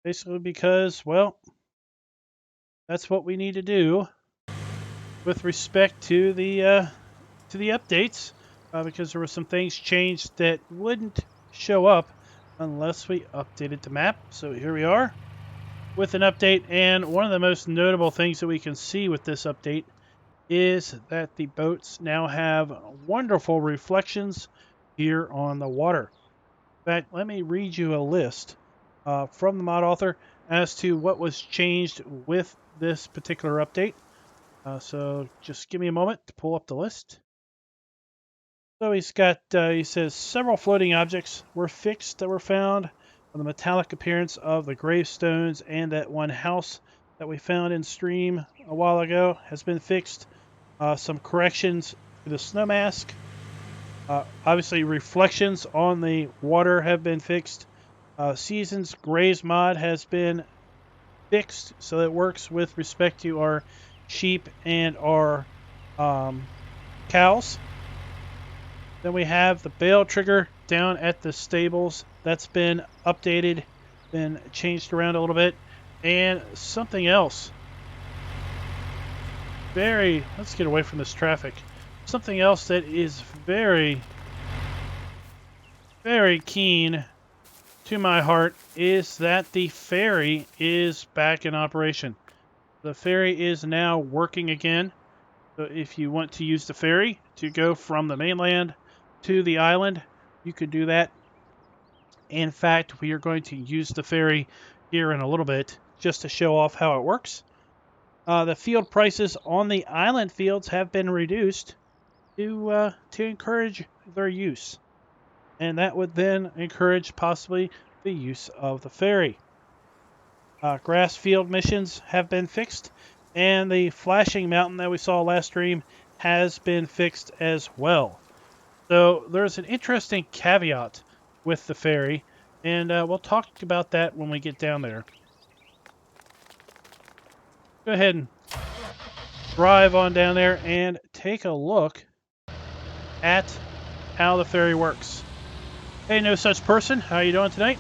Basically because, well, that's what we need to do with respect to the updates, because there were some things changed that wouldn't show up unless we updated the map. So here we are with an update, and one of the most notable things that we can see with this update is that the boats now have wonderful reflections here on the water. In fact, let me read you a list from the mod author as to what was changed with this particular update. So just give me a moment to pull up the list. So he's got, he says, several floating objects were fixed that were found on the metallic appearance of the gravestones, and that one house that we found in stream a while ago has been fixed. Some corrections to the snowmask. Obviously, reflections on the water have been fixed. Seasons Graze mod has been fixed, so it works with respect to our sheep and our cows. Then we have the bale trigger down at the stables. That's been updated, been changed around a little bit. And something else. Let's get away from this traffic. Something else that is very, very keen to my heart is that the ferry is back in operation. The ferry is now working again. So if you want to use the ferry to go from the mainland to the island, you could do that. In fact, we are going to use the ferry here in a little bit just to show off how it works. The field prices on the island fields have been reduced to encourage their use, and that would then encourage possibly the use of the ferry. Grass field missions have been fixed, and the flashing mountain that we saw last stream has been fixed as well. So there's an interesting caveat with the ferry, and we'll talk about that when we get down there. Go ahead and drive on down there and take a look at how the ferry works. Hey, no such person. How are you doing tonight?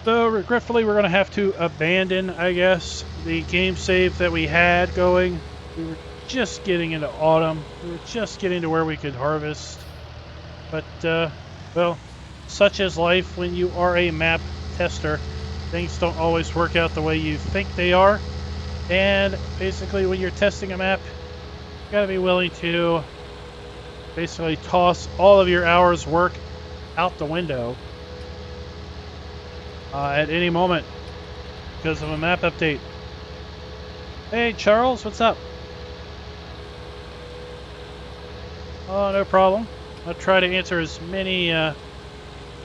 So regretfully, we're going to have to abandon, I guess, the game save that we had going. We were just getting into autumn. We were just getting to where we could harvest. But, well, such is life when you are a map tester. Things don't always work out the way you think they are. And basically, when you're testing a map, you got to be willing to basically toss all of your hours' work out the window at any moment because of a map update. Hey, Charles, what's up? Oh, no problem. I'll try to answer as many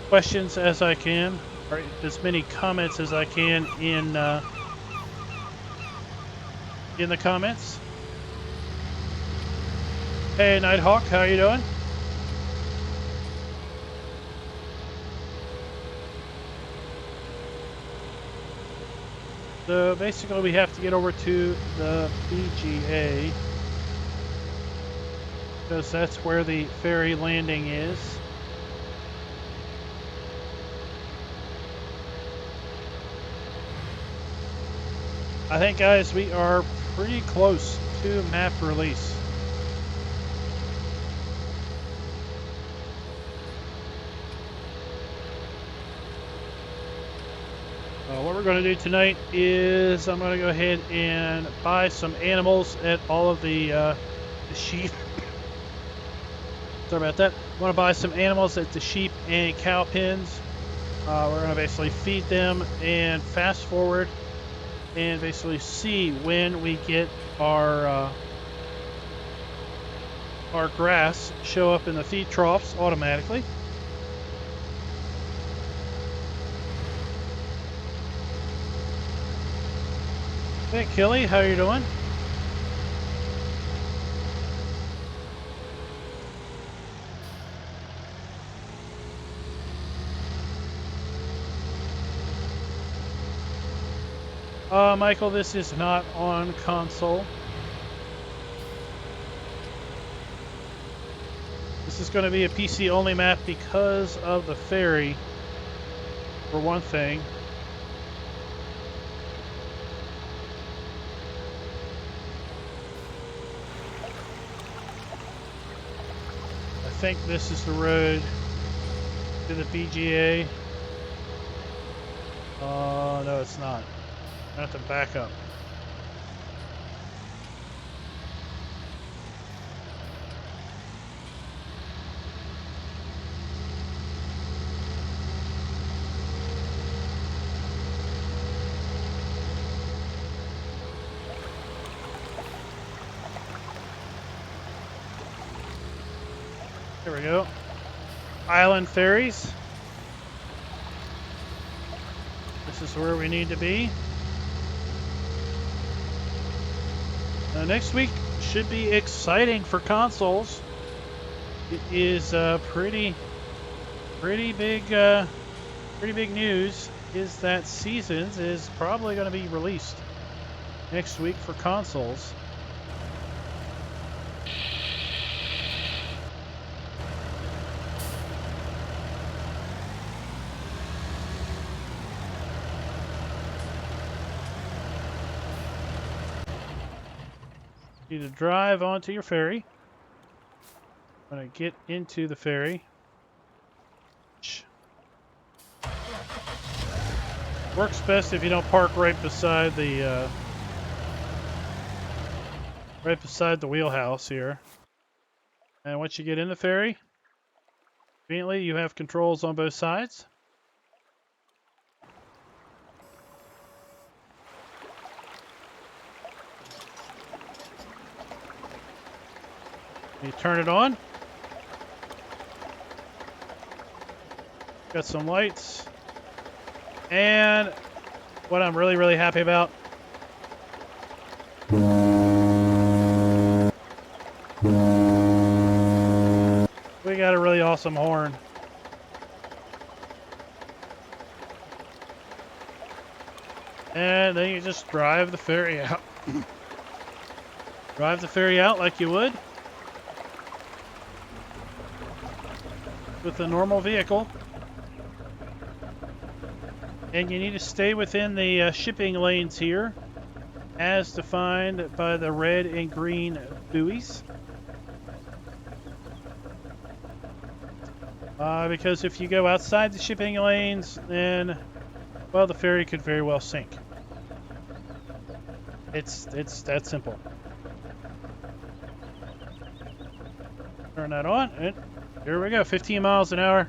questions as I can, or as many comments as I can in the comments. Hey, Nighthawk, how are you doing? So basically we have to get over to the BGA because that's where the ferry landing is. I think, guys, we are pretty close to map release. What we're going to do tonight is I'm going to go ahead and buy some animals at all of the sheep. Sorry about that. I want to buy some animals at the sheep and cow pens. We're going to basically feed them and fast forward and basically see when we get our grass show up in the feed troughs automatically. Hey, Kelly, how you doing? Michael, this is not on console. This is going to be a PC only map because of the ferry, for one thing. I think this is the road to the BGA. No, it's not. I have to back up. There we go. Island ferries. This is where we need to be. Next week should be exciting for consoles. It is pretty big news. Is that Seasons is probably going to be released next week for consoles. You need to drive onto your ferry. I'm going to get into the ferry. Works best if you don't park right beside the wheelhouse here. And once you get in the ferry, conveniently you have controls on both sides. You turn it on. Got some lights. And what I'm really happy about, we got a really awesome horn. And then you just drive the ferry out. Drive the ferry out like you would with a normal vehicle. And you need to stay within the shipping lanes here, as defined by the red and green buoys. Because if you go outside the shipping lanes, then, well, the ferry could very well sink. It's that simple. Turn that on, and here we go, 15 miles an hour.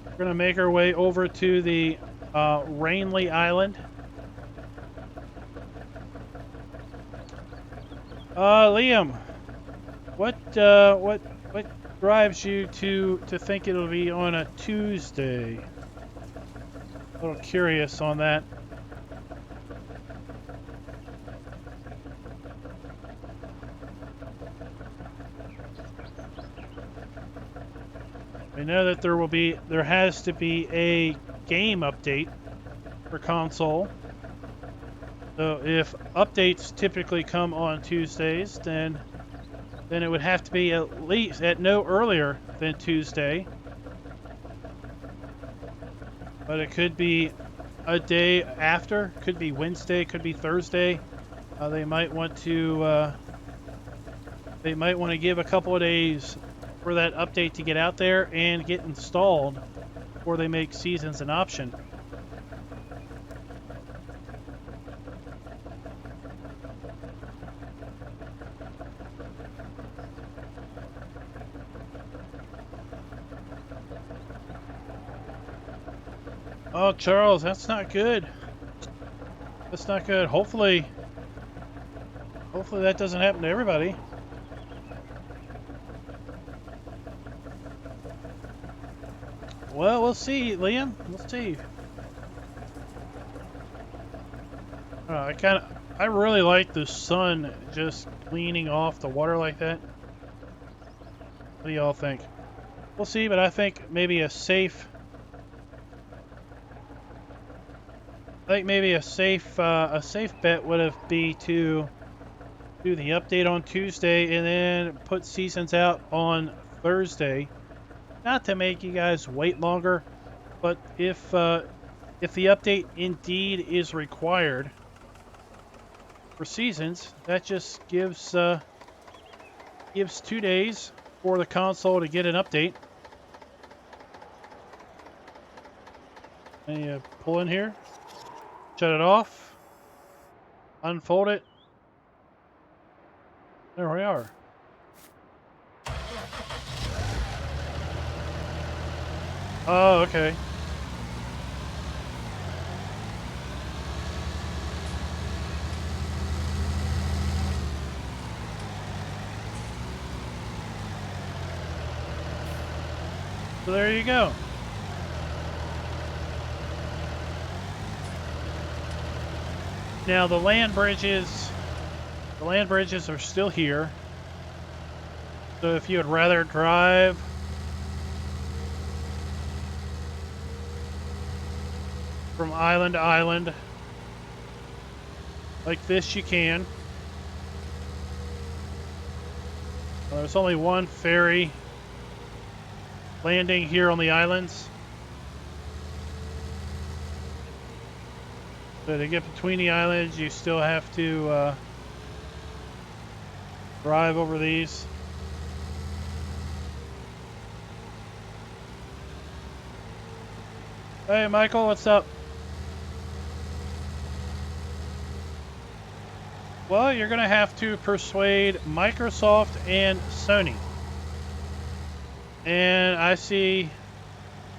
We're going to make our way over to the Rainley Island. Liam, what drives you to think it'll be on a Tuesday? A little curious on that. I know that there has to be a game update for console. So if updates typically come on Tuesdays, then it would have to be at least at no earlier than Tuesday. But it could be a day after, could be Wednesday, could be Thursday. They might want to give a couple of days for that update to get out there and get installed before they make Seasons an option. Oh, Charles, that's not good. That's not good. Hopefully that doesn't happen to everybody. Well, we'll see, Liam. We'll see. I really like the sun just cleaning off the water like that. What do y'all think? We'll see, but I think maybe a safe bet would be to do the update on Tuesday and then put seasons out on Thursday. Not to make you guys wait longer, but if the update indeed is required for seasons, that just gives 2 days for the console to get an update. And you pull in here, shut it off, unfold it. There we are. Oh, okay. So there you go. Now the land bridges are still here. So if you would rather drive from island to island like this, you can. There's only one ferry landing here on the islands. So to get between the islands, you still have to drive over these. Hey, Michael, what's up? Well, you're going to have to persuade Microsoft and Sony. And I see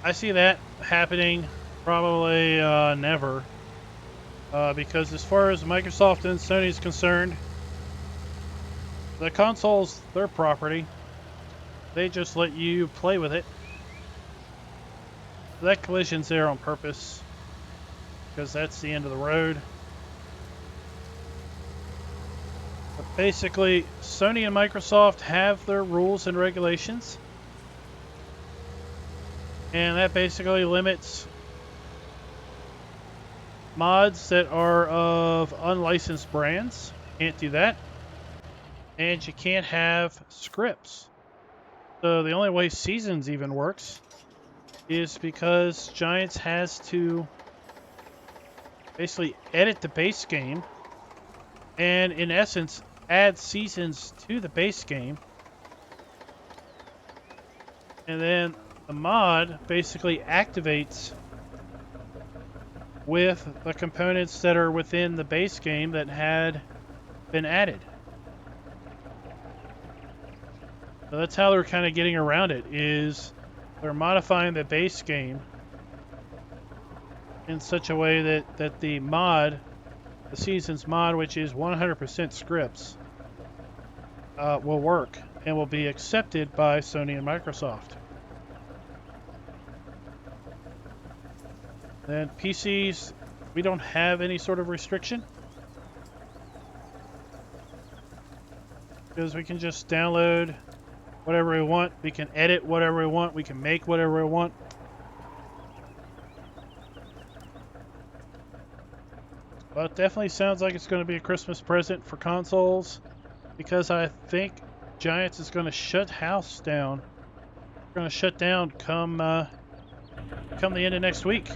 that happening probably never. Because as far as Microsoft and Sony is concerned, the console's their property. They just let you play with it. That collision's there on purpose, because that's the end of the road. But basically, Sony and Microsoft have their rules and regulations. And that basically limits mods that are of unlicensed brands. Can't do that. And you can't have scripts. So the only way Seasons even works is because Giants has to basically edit the base game and in essence add seasons to the base game. And then the mod basically activates with the components that are within the base game that had been added. So that's how they're kind of getting around it, is they're modifying the base game in such a way that the mod, the Seasons mod, which is 100% scripts, will work and will be accepted by Sony and Microsoft. Then PCs, we don't have any sort of restriction, because we can just download whatever we want, we can edit whatever we want, we can make whatever we want. But it definitely sounds like it's going to be a Christmas present for consoles, because I think Giants is going to shut house down. We're going to shut down come the end of next week.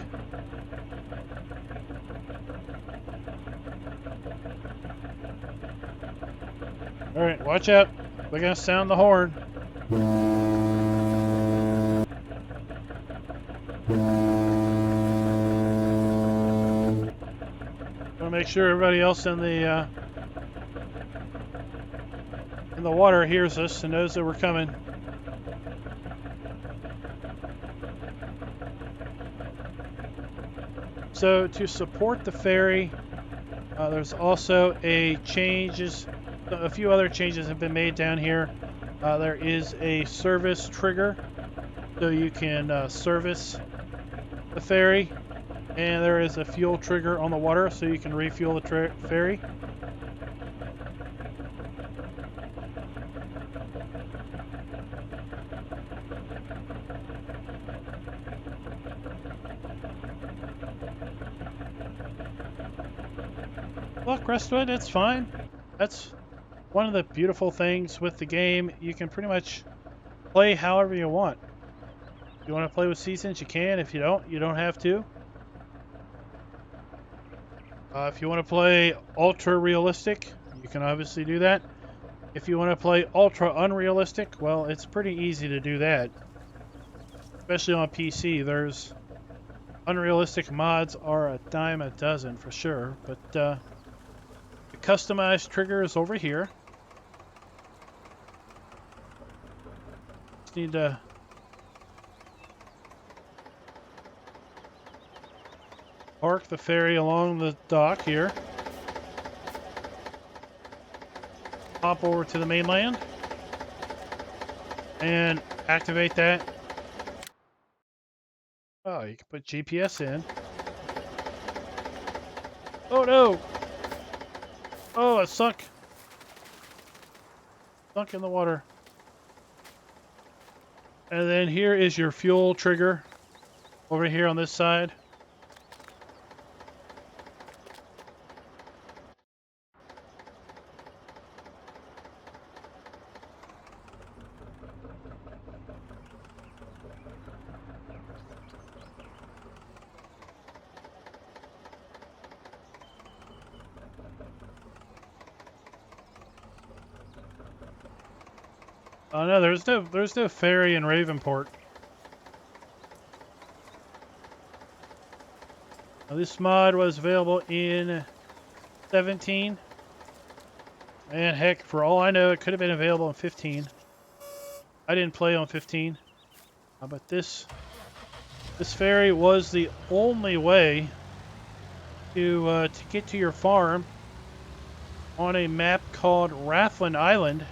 All right, watch out. We're going to sound the horn. Want to make sure everybody else in the water hears us and knows that we're coming. So to support the ferry, there's also a few other changes have been made down here. There is a service trigger, so you can service the ferry, and there is a fuel trigger on the water, so you can refuel the ferry. Well, Crestwood, it's fine. one of the beautiful things with the game, you can pretty much play however you want. If you want to play with seasons, you can. If you don't, you don't have to. If you want to play ultra realistic, you can obviously do that. If you want to play ultra unrealistic, well, it's pretty easy to do that. Especially on PC, there's unrealistic mods are a dime a dozen for sure. But the customized trigger is over here. Just need to park the ferry along the dock here. Hop over to the mainland and activate that. Oh, you can put GPS in. Oh no! Oh, it sunk. Sunk in the water. And then here is your fuel trigger over here on this side. Oh no, there's no ferry in Ravenport. Now, this mod was available in 17. And heck, for all I know, it could have been available in 15. I didn't play on 15. But this ferry was the only way to get to your farm on a map called Rathlin Island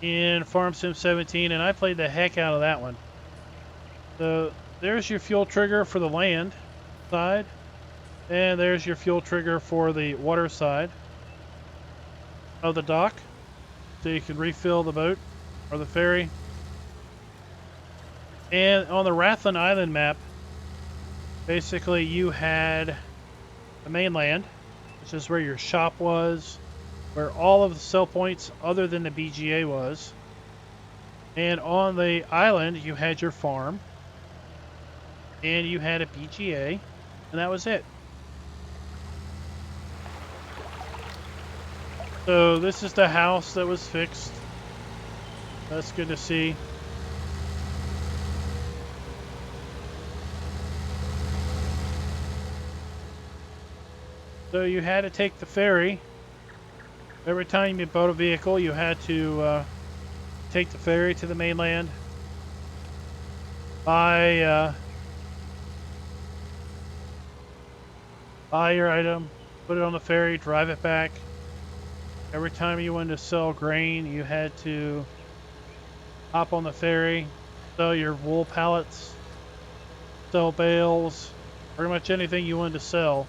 in Farm Sim 17, and I played the heck out of that one. So there's your fuel trigger for the land side, and there's your fuel trigger for the water side of the dock, so you can refill the boat or the ferry. And on the Rathlin Island map, basically you had the mainland, which is where your shop was, where all of the sell points other than the BGA was. And on the island, you had your farm, and you had a BGA, and that was it. So this is the house that was fixed. That's good to see. So you had to take the ferry. Every time you bought a vehicle, you had to take the ferry to the mainland, buy your item, put it on the ferry, drive it back. Every time you wanted to sell grain, you had to hop on the ferry, sell your wool pallets, sell bales, pretty much anything you wanted to sell.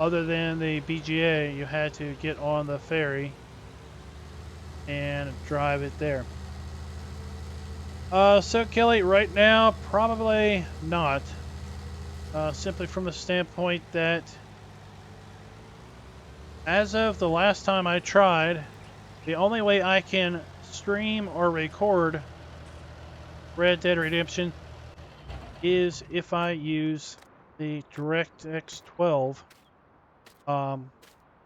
Other than the BGA, you had to get on the ferry and drive it there. So Kelly, right now, probably not. Simply from the standpoint that as of the last time I tried, the only way I can stream or record Red Dead Redemption is if I use the DirectX 12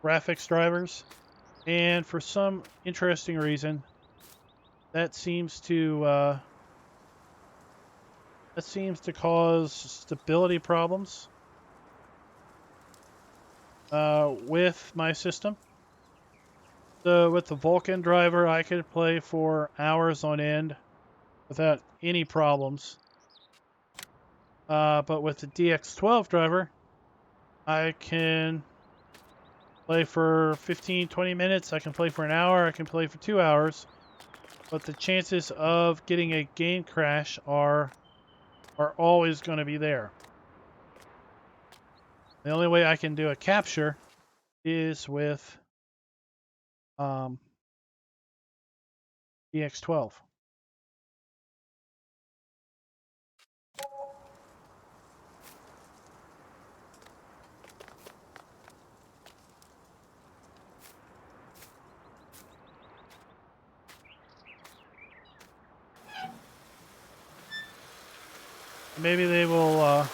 graphics drivers, and for some interesting reason, that seems to cause stability problems with my system. So with the Vulkan driver, I could play for hours on end without any problems. But with the DX12 driver, I can play for 15-20 minutes, I can play for an hour, I can play for 2 hours, but the chances of getting a game crash are always going to be there. The only way I can do a capture is with DX12. Maybe they will,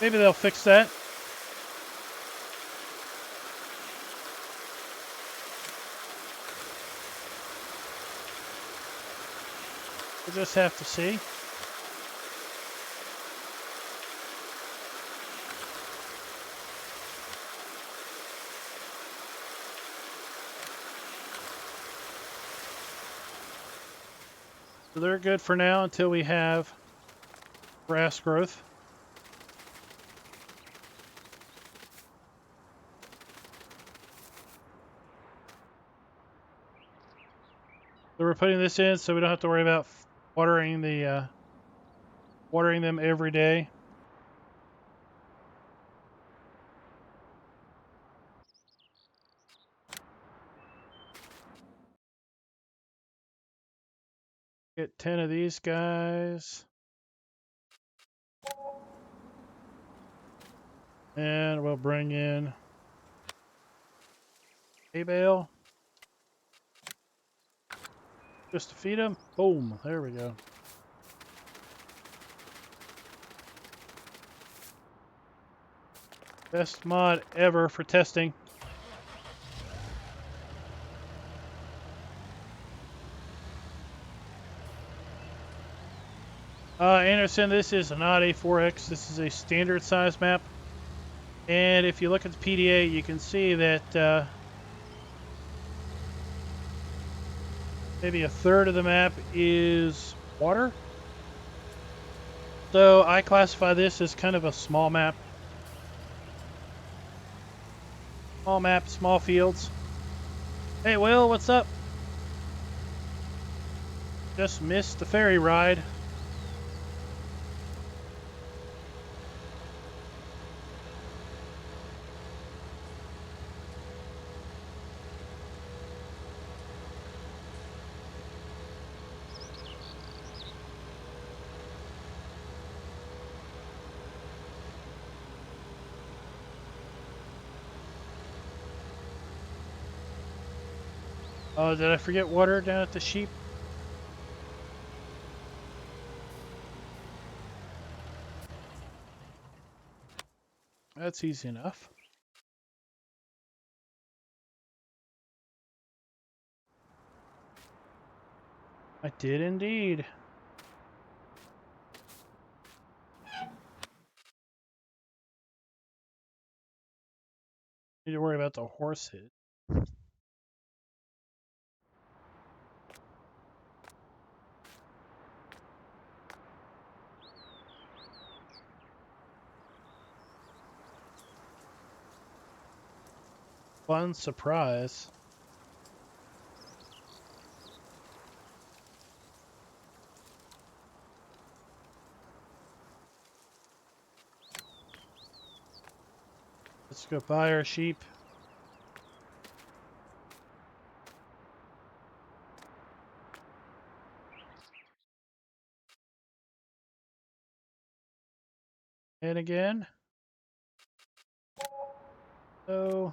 maybe they'll fix that. We'll just have to see. So they're good for now until we have grass growth. So we're putting this in so we don't have to worry about watering them every day. Get 10 of these guys. And we'll bring in hay bale. Just to feed them. Boom. There we go. Best mod ever for testing. Anderson, this is not a 4X. This is a standard size map. And if you look at the PDA, you can see that maybe a third of the map is water. So I classify this as kind of a small map. Small map, small fields. Hey, Will, what's up? Just missed the ferry ride. Oh, did I forget water down at the sheep? That's easy enough. I did indeed. Need to worry about the horses. Fun surprise. Let's go buy our sheep. And again. So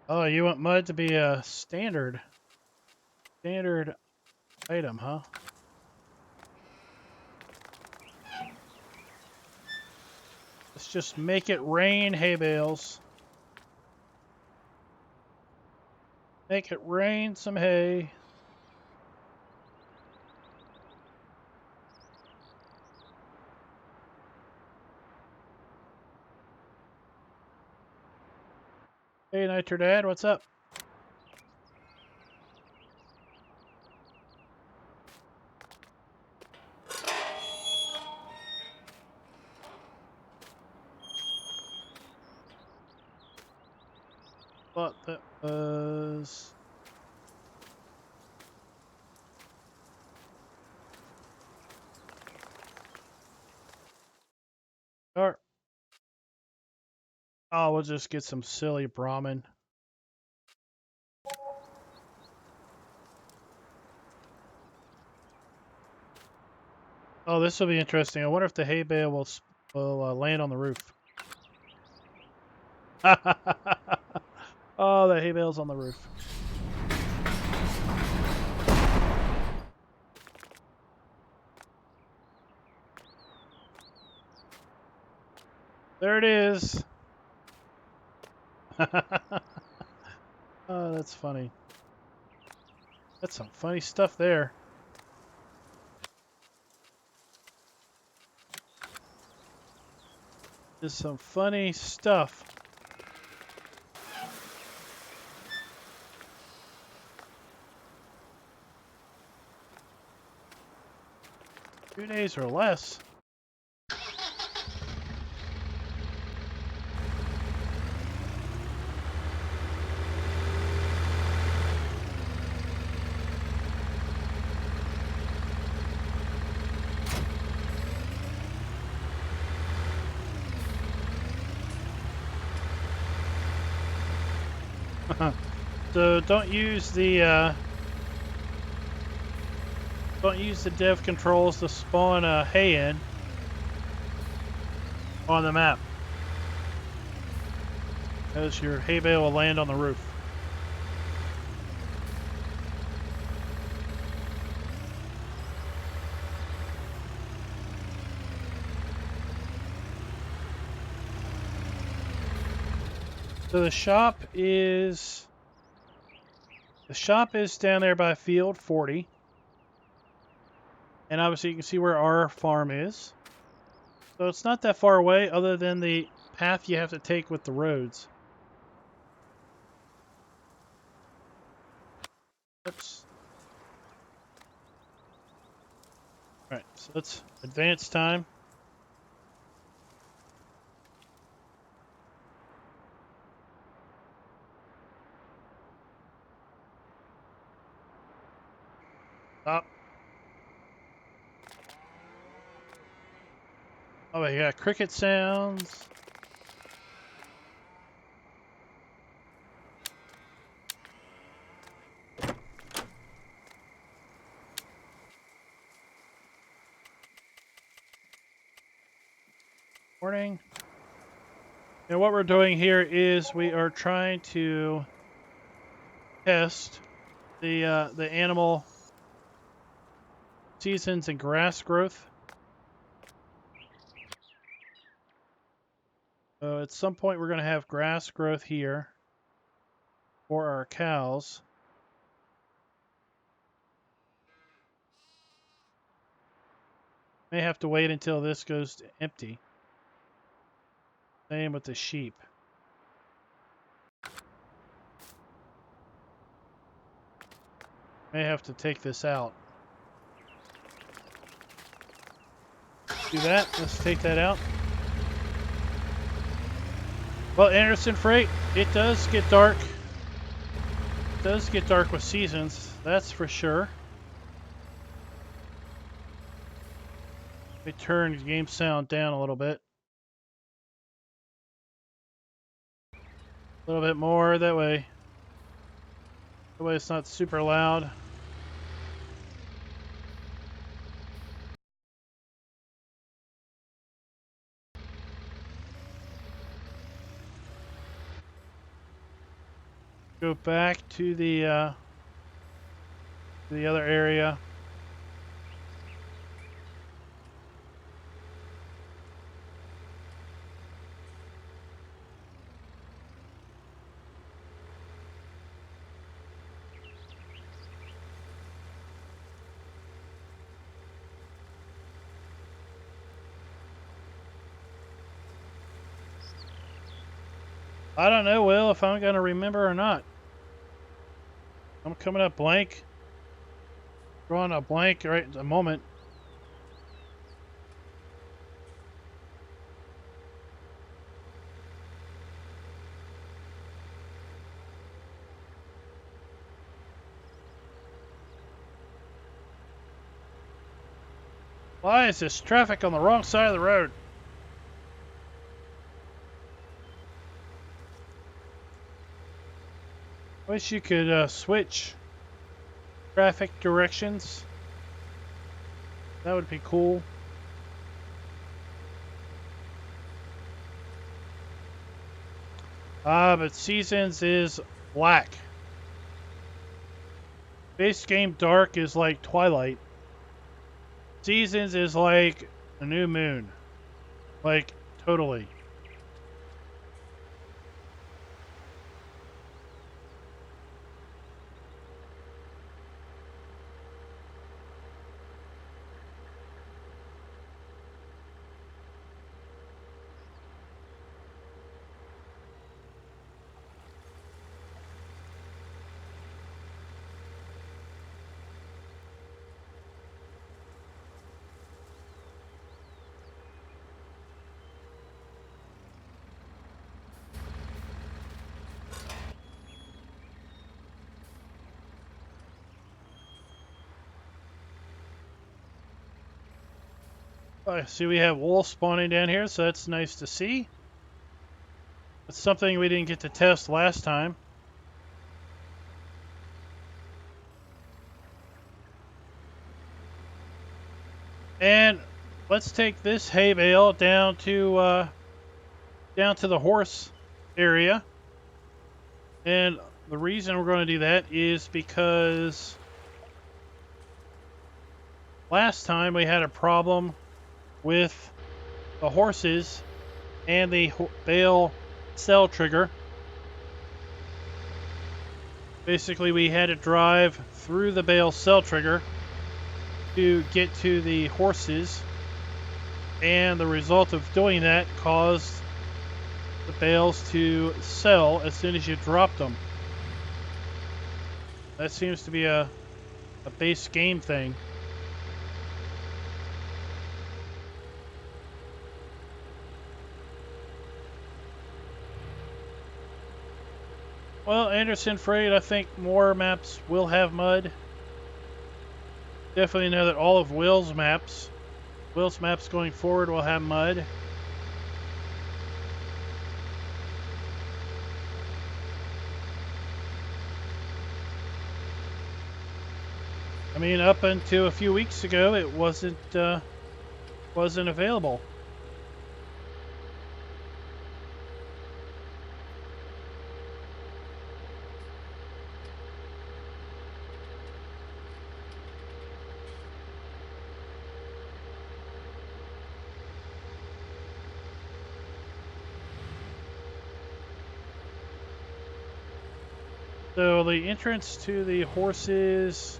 oh, you want mud to be a standard item, huh? Let's just make it rain hay bales. Make it rain some hay. Hey, Nitro Dad, what's up? Thought that was... Or... Oh, we'll just get some silly Brahmin. Oh, this will be interesting. I wonder if the hay bale will land on the roof. Oh, the hay bale's on the roof. There it is. Oh, that's funny. That's some funny stuff there. There's some funny stuff. Two days or less. So don't use the dev controls to spawn hay in on the map, because your hay bale will land on the roof. So the shop is down there by field 40. And obviously you can see where our farm is. So it's not that far away, other than the path you have to take with the roads. Oops. Alright, so let's advance time. Stop. Oh, you got cricket sounds. Morning. And what we're doing here is we are trying to test the animal seasons and grass growth. So at some point we're going to have grass growth here for our cows. May have to wait until this goes to empty. Same with the sheep. May have to take this out. Do that. Let's take that out. Well, Anderson Freight, it does get dark. It does get dark with seasons, that's for sure. Let me turn the game sound down a little bit. A little bit more that way. That way it's not super loud. Go back to the other area. I don't know, Will, if I'm going to remember or not. I'm coming up blank. Drawing a blank right at the moment. Why is this traffic on the wrong side of the road? Wish you could switch traffic directions. That would be cool. But Seasons is black. Base game dark is like Twilight. Seasons is like a new moon. Like, totally. I see we have wolves spawning down here, so that's nice to see. It's something we didn't get to test last time. And let's take this hay bale down to the horse area. And the reason we're going to do that is because last time we had a problem with the horses and the bale cell trigger. Basically, we had to drive through the bale cell trigger to get to the horses, and the result of doing that caused the bales to sell as soon as you dropped them. That seems to be a base game thing. Well, Anderson Freight, I think more maps will have mud. Definitely know that all of Will's maps going forward will have mud. I mean, up until a few weeks ago, it wasn't available. So the entrance to the horses,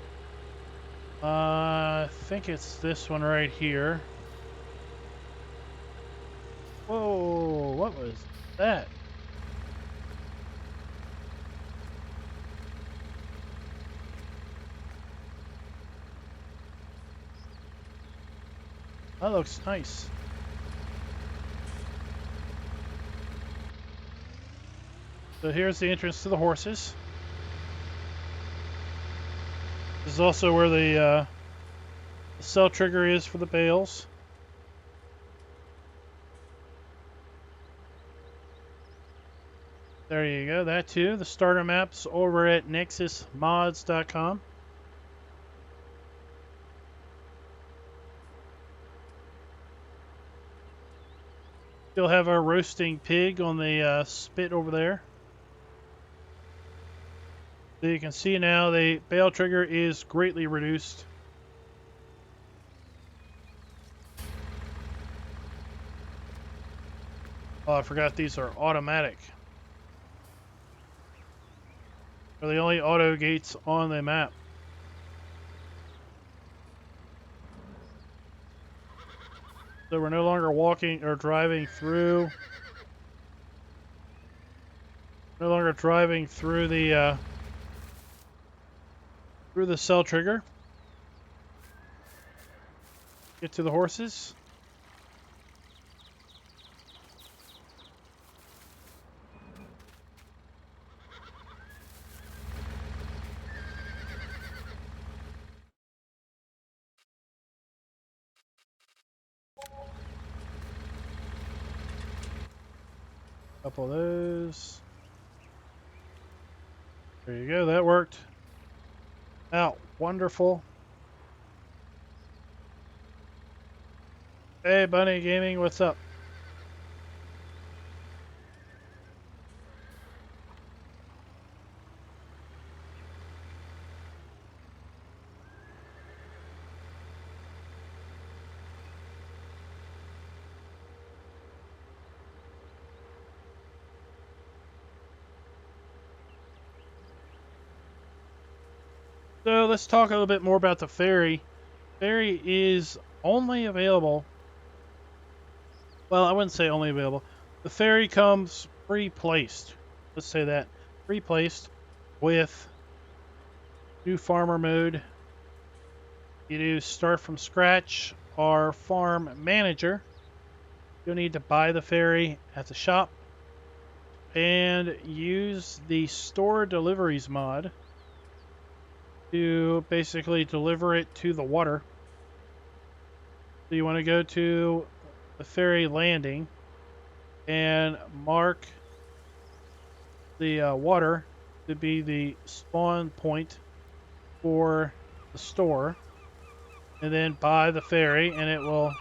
I think it's this one right here. Whoa, what was that? That looks nice. So here's the entrance to the horses. This is also where the cell trigger is for the bales. There you go, that too. The starter maps over at nexusmods.com. Still have our roasting pig on the spit over there. So you can see now the bale trigger is greatly reduced. Oh, I forgot these are automatic. They're the only auto gates on the map. So we're no longer walking or driving through. No longer driving through the cell trigger. Get to the horses. Couple of those. There you go, that worked out wonderful. Hey, Bunny Gaming, what's up? So let's talk a little bit more about the ferry. Ferry is only available. Well, I wouldn't say only available. The ferry comes pre-placed. Let's say that pre-placed with new farmer mode. You do start from scratch or farm manager. You'll need to buy the ferry at the shop and use the store deliveries mod to basically deliver it to the water. So you want to go to the ferry landing and mark the water to be the spawn point for the store, and then buy the ferry, and it will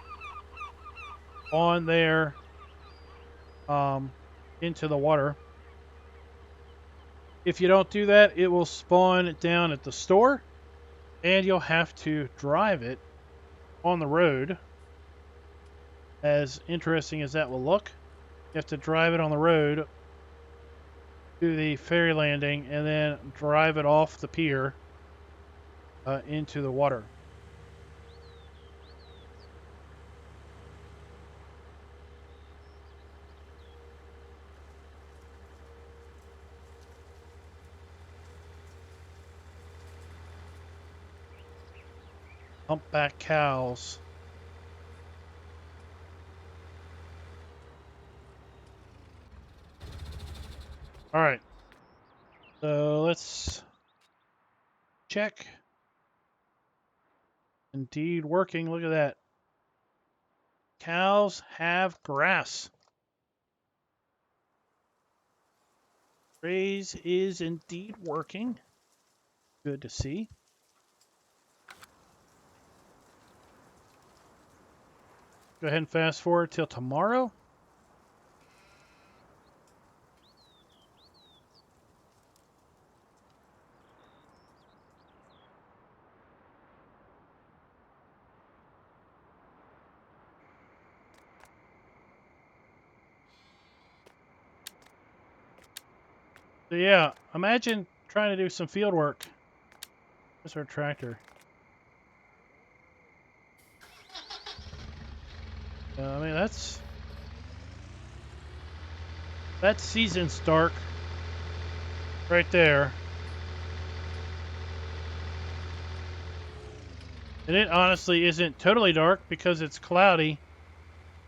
spawn there into the water. If you don't do that, it will spawn down at the store, and you'll have to drive it on the road. As interesting as that will look, you have to drive it on the road to the ferry landing and then drive it off the pier into the water. Humpback cows. All right. So let's check. Indeed working. Look at that. Cows have grass. Graze is indeed working. Good to see. Go ahead and fast forward till tomorrow. So yeah, imagine trying to do some field work. That's our tractor. I mean, that's season's dark right there. And it honestly isn't totally dark because it's cloudy.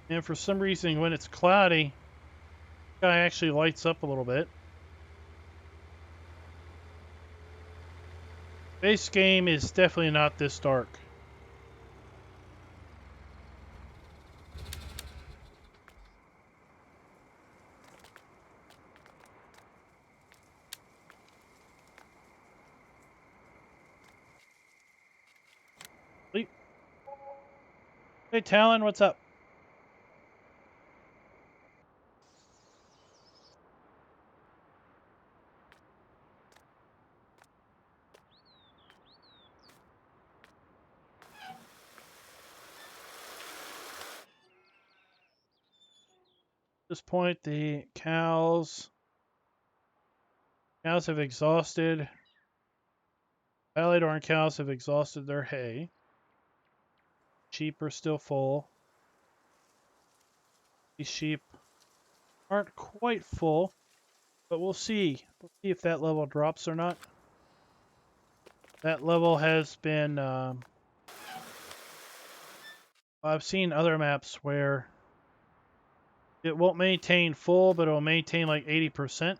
And for some reason, when it's cloudy, the sky actually lights up a little bit. Base game is definitely not this dark. Hey, Talon, what's up? At this point, the cows have exhausted. Ballydorn cows have exhausted their hay. Sheep are still full. These sheep aren't quite full, but we'll see. We'll see if that level drops or not. That level has been... I've seen other maps where it won't maintain full, but it'll maintain like 80%.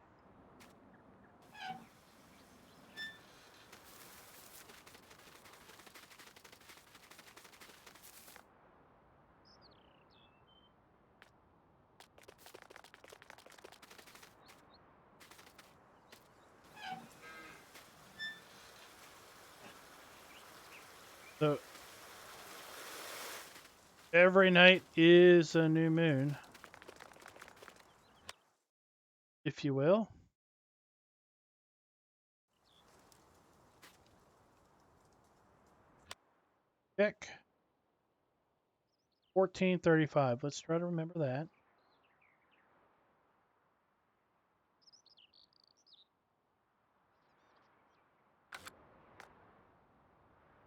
So every night is a new moon, if you will. Check. 1435. Let's try to remember that.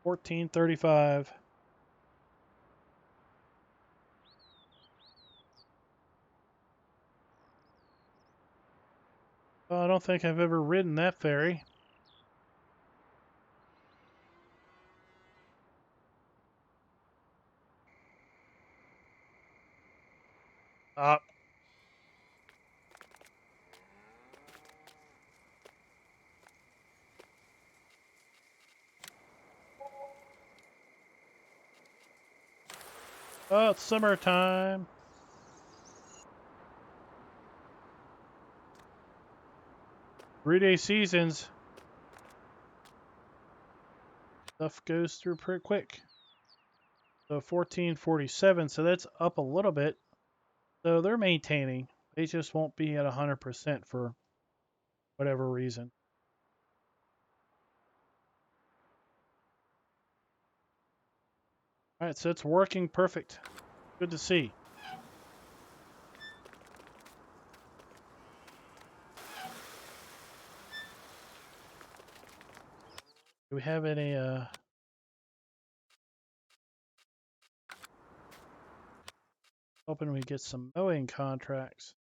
1435. Oh, I don't think I've ever ridden that ferry. Ah. Oh, it's summertime. Three-day seasons. Stuff goes through pretty quick. So 1447, so that's up a little bit. So they're maintaining. They just won't be at 100% for whatever reason. All right, so it's working perfect. Good to see. Do we have any hoping we get some mowing contracts.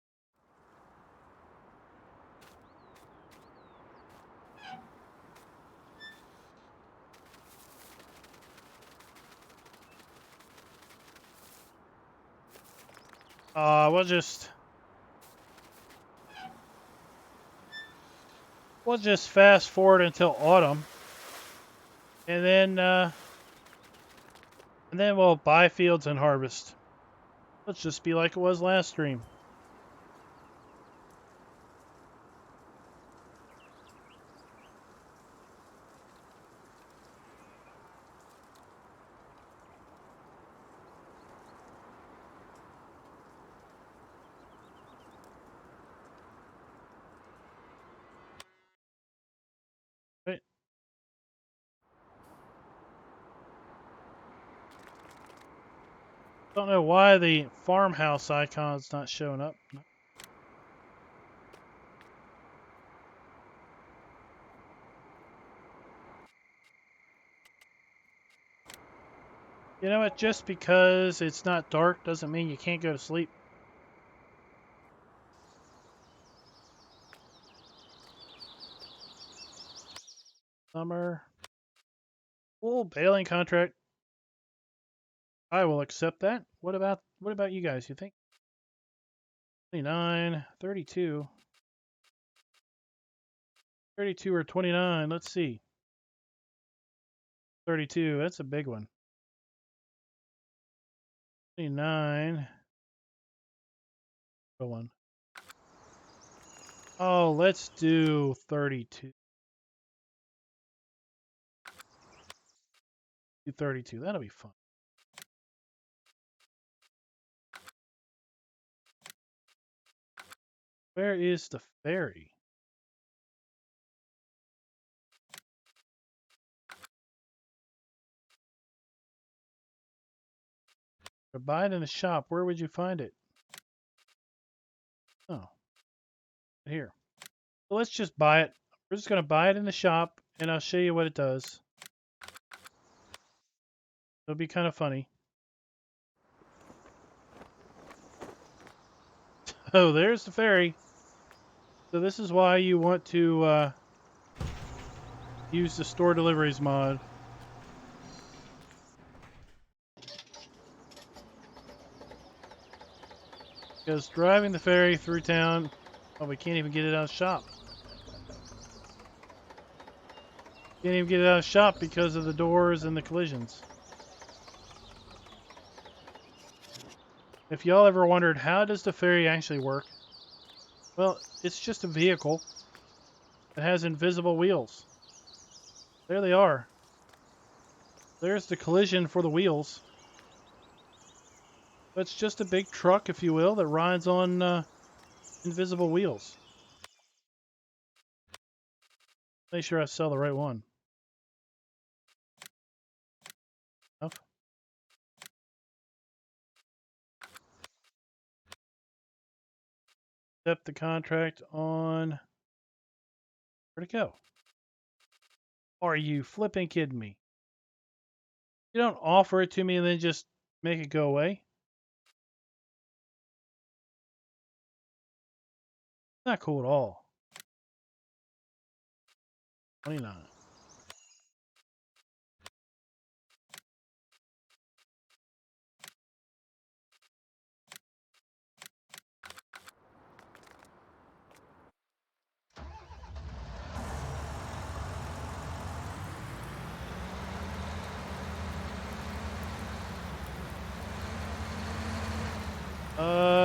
We'll just fast forward until autumn, and then we'll buy fields and harvest. Let's just be like it was last stream. Right. Don't know why the farmhouse icon's not showing up. You know what? Just because it's not dark doesn't mean you can't go to sleep. Summer. Full baling contract. I will accept that. What about you guys? You think? 29, 32. 32 or 29. Let's see. 32. That's a big one. 29. Good one. Oh, let's do 32. Do 32. That'll be fun. Where is the ferry? To buy it in the shop, where would you find it? Oh, here. So let's just buy it. We're just going to buy it in the shop, and I'll show you what it does. It'll be kind of funny. Oh, there's the ferry. So this is why you want to use the store deliveries mod. Because driving the ferry through town, oh, we can't even get it out of the shop. Can't even get it out of the shop because of the doors and the collisions. If y'all ever wondered, how does the ferry actually work? Well, it's just a vehicle that has invisible wheels. There they are. There's the collision for the wheels. It's just a big truck, if you will, that rides on invisible wheels. Make sure I sell the right one. Oh. Accept the contract on... Where'd it go? Are you flipping kidding me? You don't offer it to me and then just make it go away. Not cool at all. 29.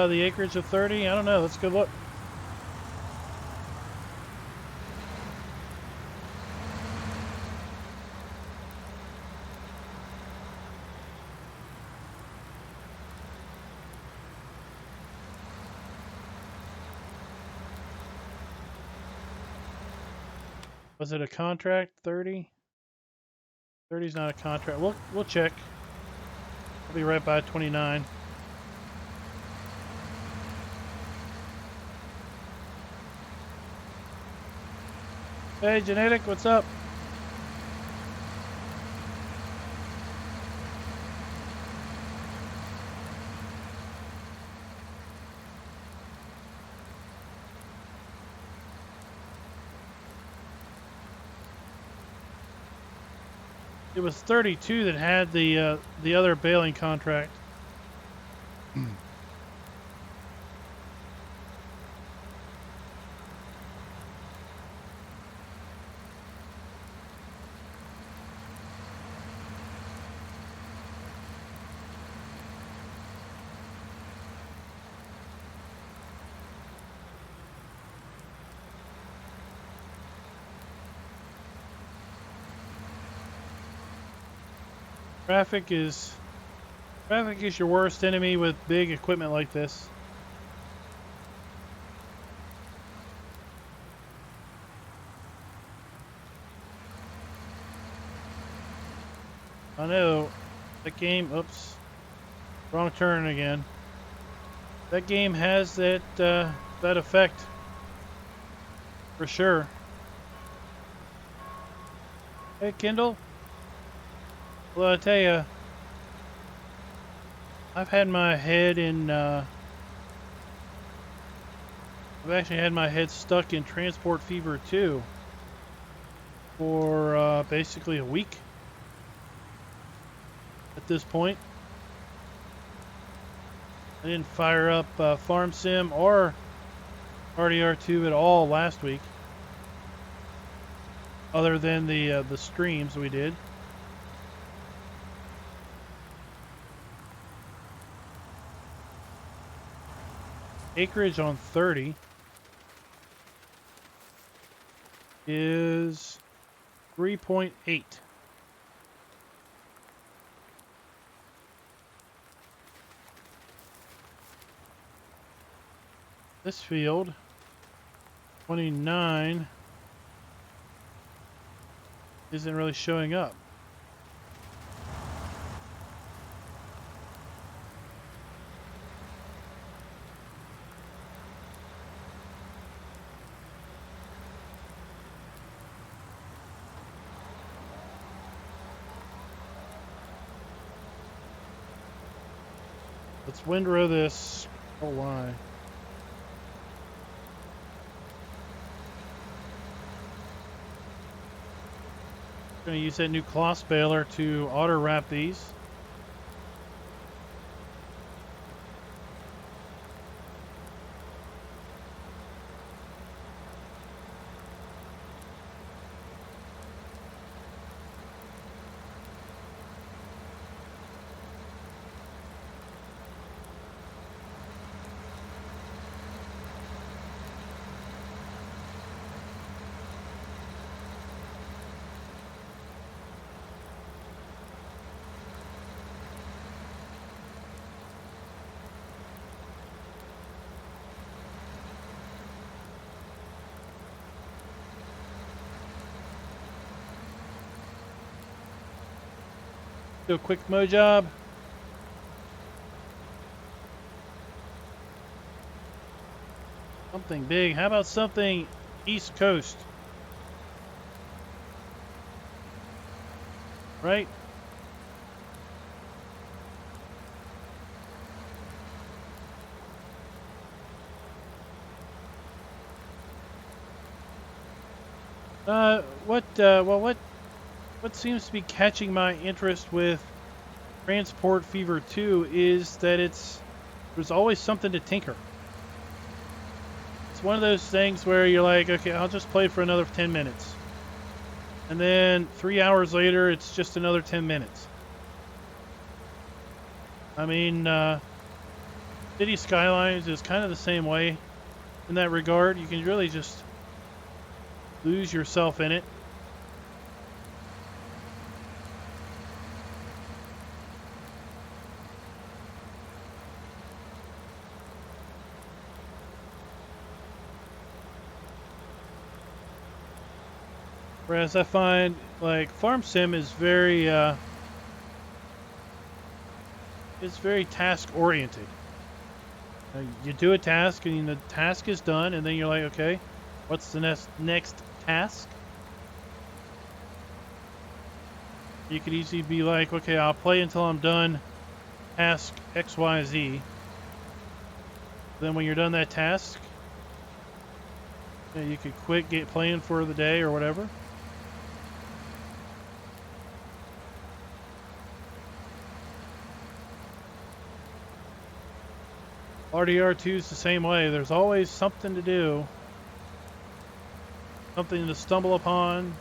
The acreage of 30? I don't know. Let's go look. Was it a contract? 30? 30 is not a contract. We'll check. I'll be right by 29. Hey, Genetic, what's up? It was 32 that had the other baling contract. Traffic is your worst enemy with big equipment like this. I know that game. Oops, wrong turn again. That game has that that effect for sure. Hey, Kindle. Well, I tell you, I've had my head in. I've actually had my head stuck in transport fever too for basically a week at this point. I didn't fire up Farm Sim or RDR2 at all last week, other than the streams we did. Acreage on 30 is 3.8. This field, 29, isn't really showing up. Let's windrow this. Oh, why? Going to use that new cloth baler to auto wrap these. Do a quick mow job. Something big. How about something East Coast? Right? What seems to be catching my interest with Transport Fever 2 is that there's always something to tinker. It's one of those things where you're like, okay, I'll just play for another 10 minutes. And then 3 hours later, it's just another 10 minutes. I mean, City Skylines is kind of the same way in that regard. You can really just lose yourself in it. Whereas I find, like, Farm Sim is very task-oriented. You do a task, and the task is done, and then you're like, okay, what's the next task? You could easily be like, okay, I'll play until I'm done task XYZ. Then when you're done that task, you could quit, get playing for the day or whatever. RDR2 is the same way. There's always something to do. Something to stumble upon.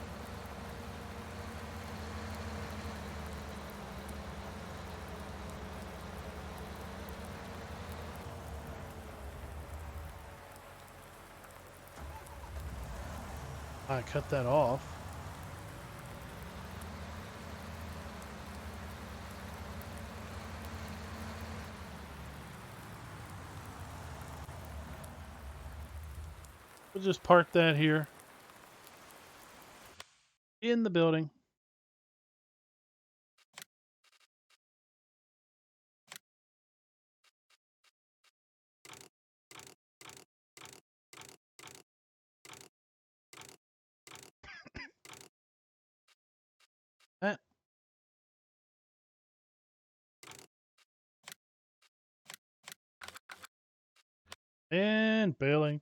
I cut that off. We'll just park that here in the building. That. And bailing.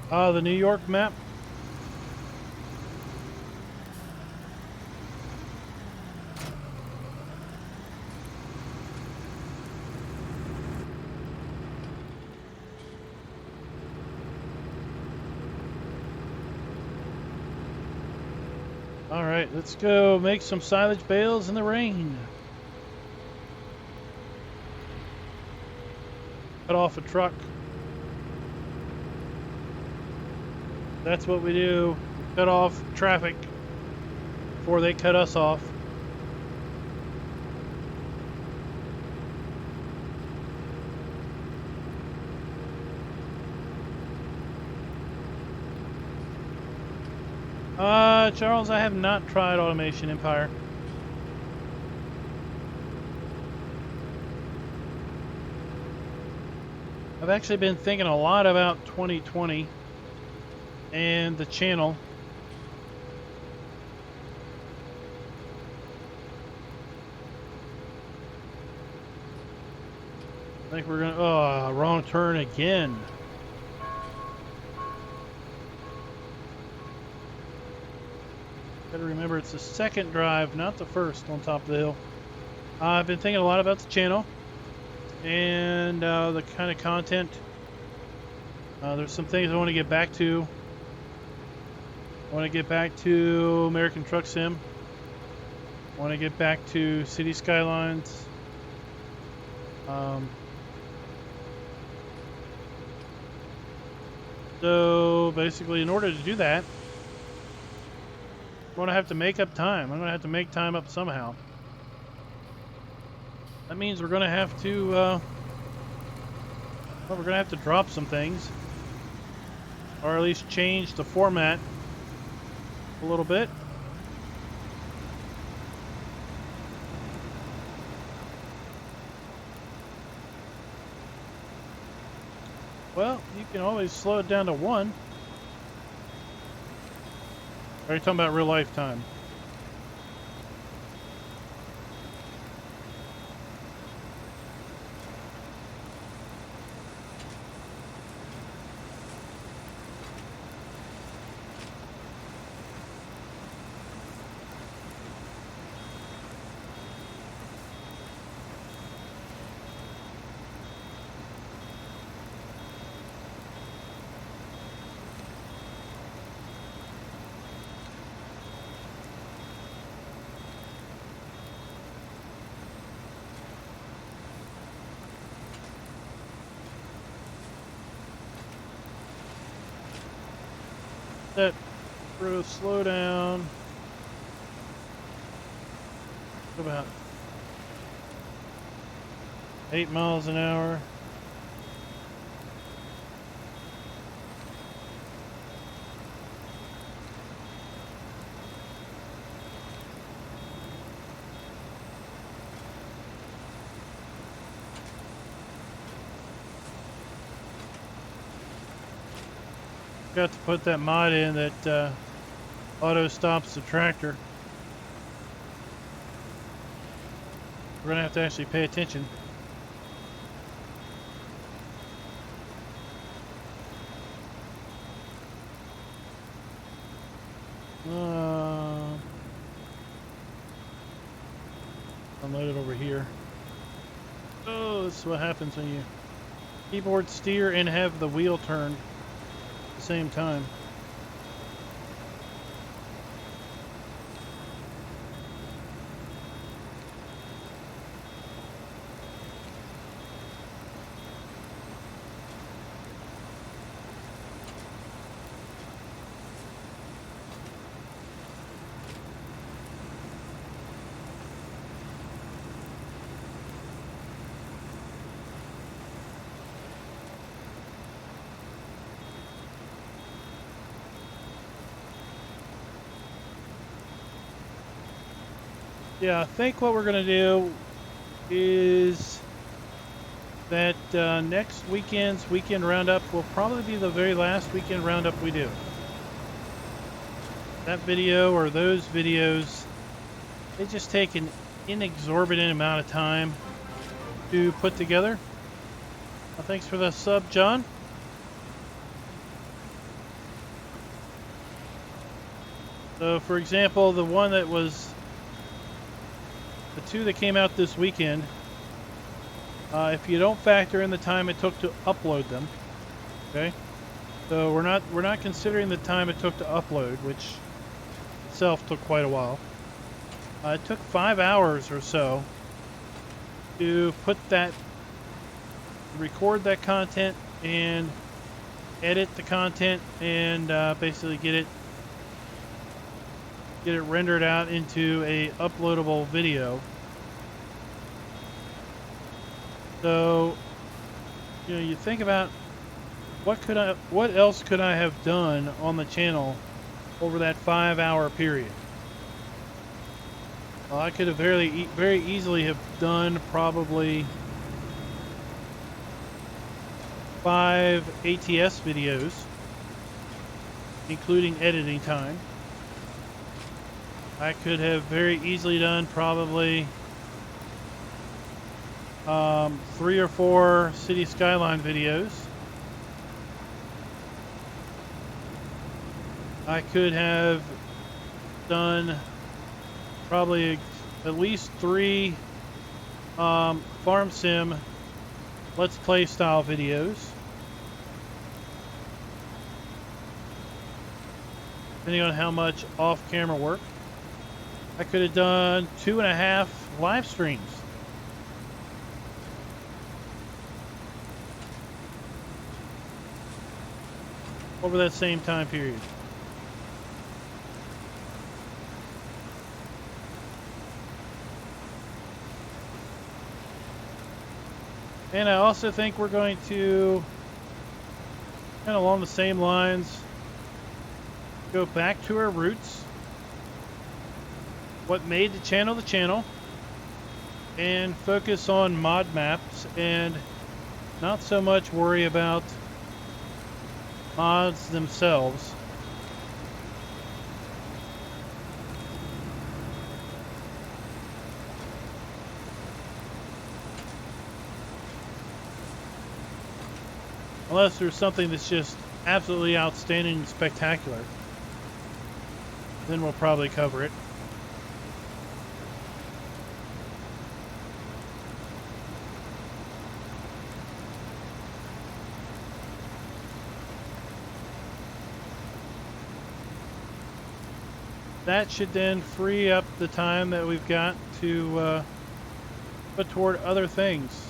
The New York map. All right, let's go make some silage bales in the rain. Cut off a truck. That's what we do. Cut off traffic before they cut us off. Charles, I have not tried Automation Empire. I've actually been thinking a lot about 2020 and the channel. I think we're gonna, oh, wrong turn again. Gotta remember it's the second drive, not the first on top of the hill. I've been thinking a lot about the channel and the kind of content. There's some things I want to get back to. I want to get back to American Truck Sim. I want to get back to City Skylines. So basically, in order to do that, I'm going to have to make up time. I'm going to have to make time up somehow. That means we're going to have to, well, we're going to have to drop some things. Or at least change the format a little bit. Well, you can always slow it down to 1. Are you talking about real life time? That throw slow down about 8 miles an hour. Got to put that mod in that auto stops the tractor. We're gonna have to actually pay attention. Unload it over here. Oh, this is what happens when you keyboard steer and have the wheel turned at the same time. Yeah, I think what we're going to do is that next weekend's weekend roundup will probably be the very last weekend roundup we do. That video or those videos, they just take an inexorbitant amount of time to put together. Well, thanks for the sub, John. So, for example, the one that was the 2 that came out this weekend, if you don't factor in the time it took to upload them, okay? So we're not considering the time it took to upload, which itself took quite a while. It took 5 hours or so to record that content and edit the content and basically get it rendered out into a uploadable video. So, you know, you think about what else could I have done on the channel over that 5-hour period? Well, I could have very easily have done probably 5 ATS videos, including editing time. I could have very easily done probably 3 or 4 city skyline videos. I could have done probably at least 3 farm sim let's play style videos, depending on how much off-camera work. I could have done 2.5 live streams. Over that same time period. And I also think we're going to, kind of along the same lines, go back to our roots. What made the channel, and focus on mod maps and not so much worry about mods themselves. Unless there's something that's just absolutely outstanding and spectacular. Then we'll probably cover it. That should then free up the time that we've got to put toward other things.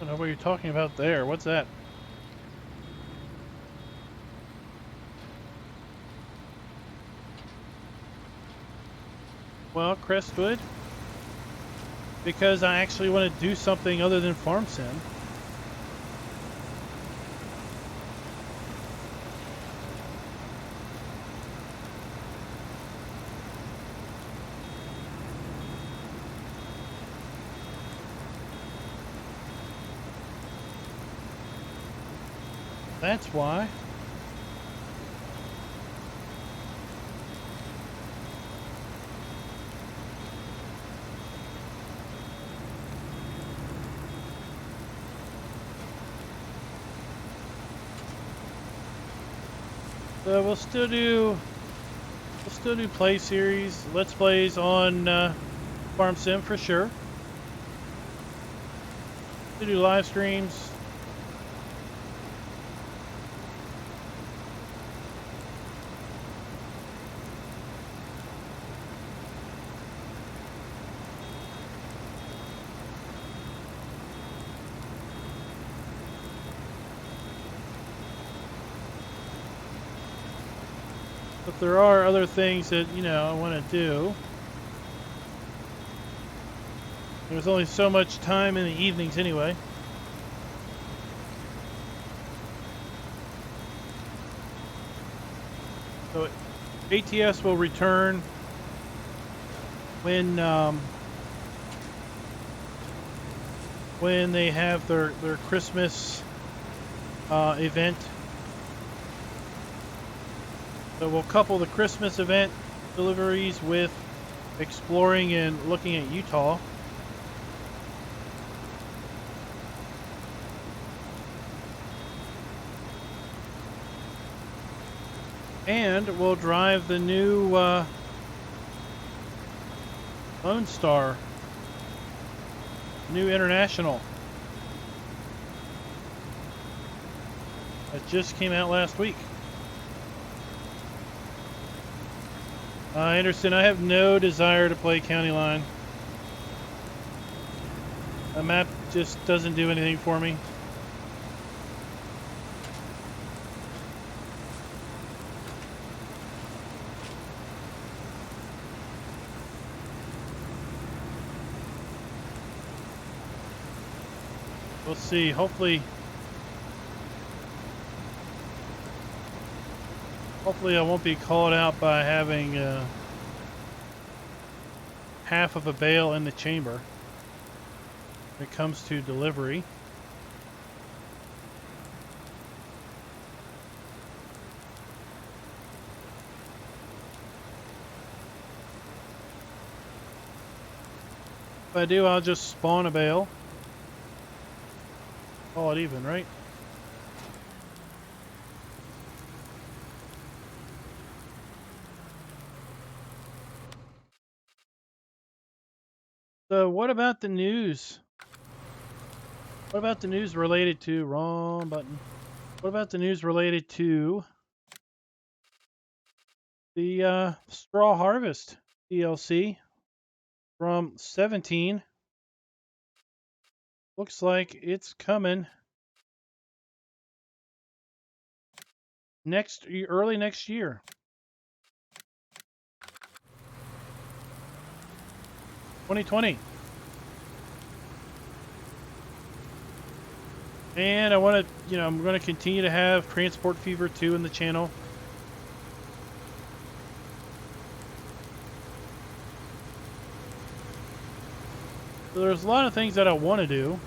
I don't know what you're talking about there. What's that? Well, Crestwood, because I actually want to do something other than farm sim. That's why. So we'll still do play series, let's plays on Farm Sim for sure. We'll do live streams. But there are other things that, you know, I want to do. There's only so much time in the evenings anyway. So ATS will return when they have their Christmas event. So we'll couple the Christmas event deliveries with exploring and looking at Utah. And we'll drive the new Lone Star, new International. That just came out last week. Anderson, I have no desire to play County Line. The map just doesn't do anything for me. We'll see. Hopefully I won't be called out by having half of a bale in the chamber when it comes to delivery. If I do, I'll just spawn a bale. Call it even, right? So what about the news? What about the news related to, wrong button. What about the news related to the Straw Harvest DLC from 17? Looks like it's coming early next year. 2020. And I want to, you know, I'm going to continue to have Transport Fever 2 in the channel. So there's a lot of things that I want to do.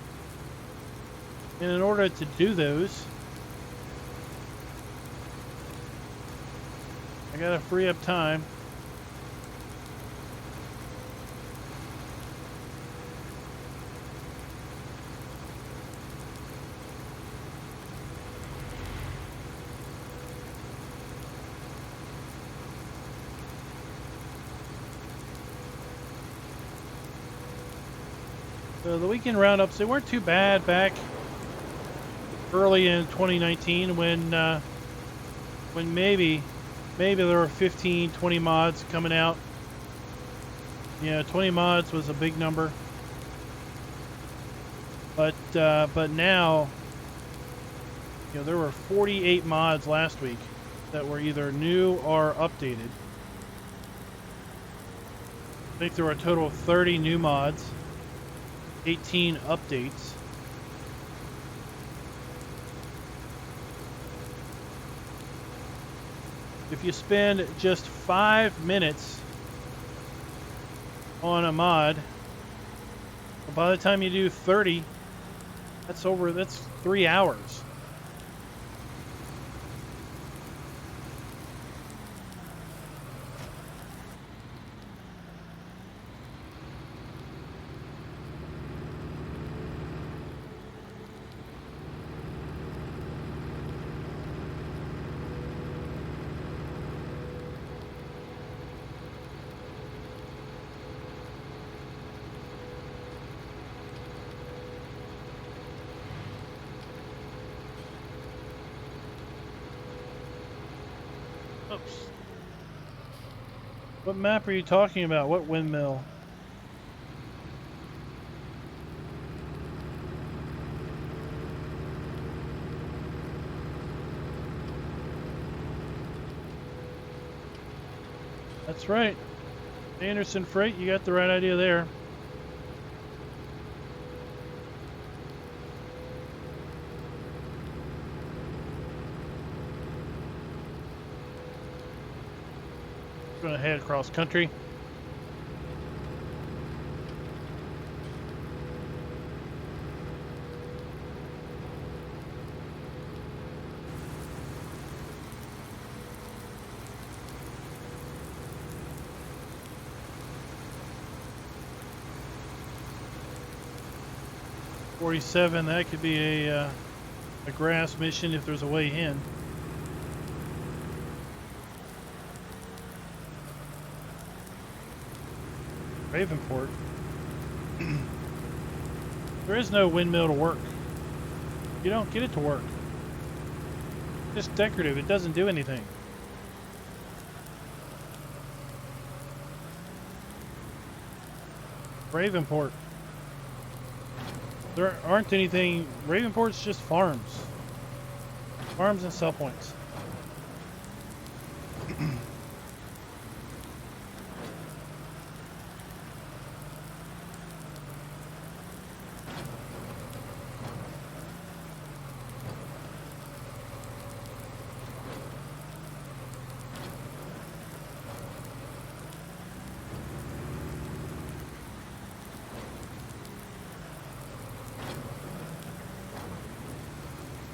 And in order to do those, I got to free up time. So the weekend roundups, they weren't too bad back early in 2019 when maybe there were 15, 20 mods coming out. Yeah, 20 mods was a big number. But now, you know, there were 48 mods last week that were either new or updated. I think there were a total of 30 new mods. 18 updates. If you spend just 5 minutes on a mod, by the time you do 30, that's 3 hours. Oops. What map are you talking about? What windmill? That's right. Anderson Freight, you got the right idea there. Going to head across country. .47, that could be a grass mission if there's a way in. Ravenport. There is no windmill to work. You don't get it to work. It's just decorative. It doesn't do anything. Ravenport. There aren't anything. Ravenport's just farms. Farms and sell points.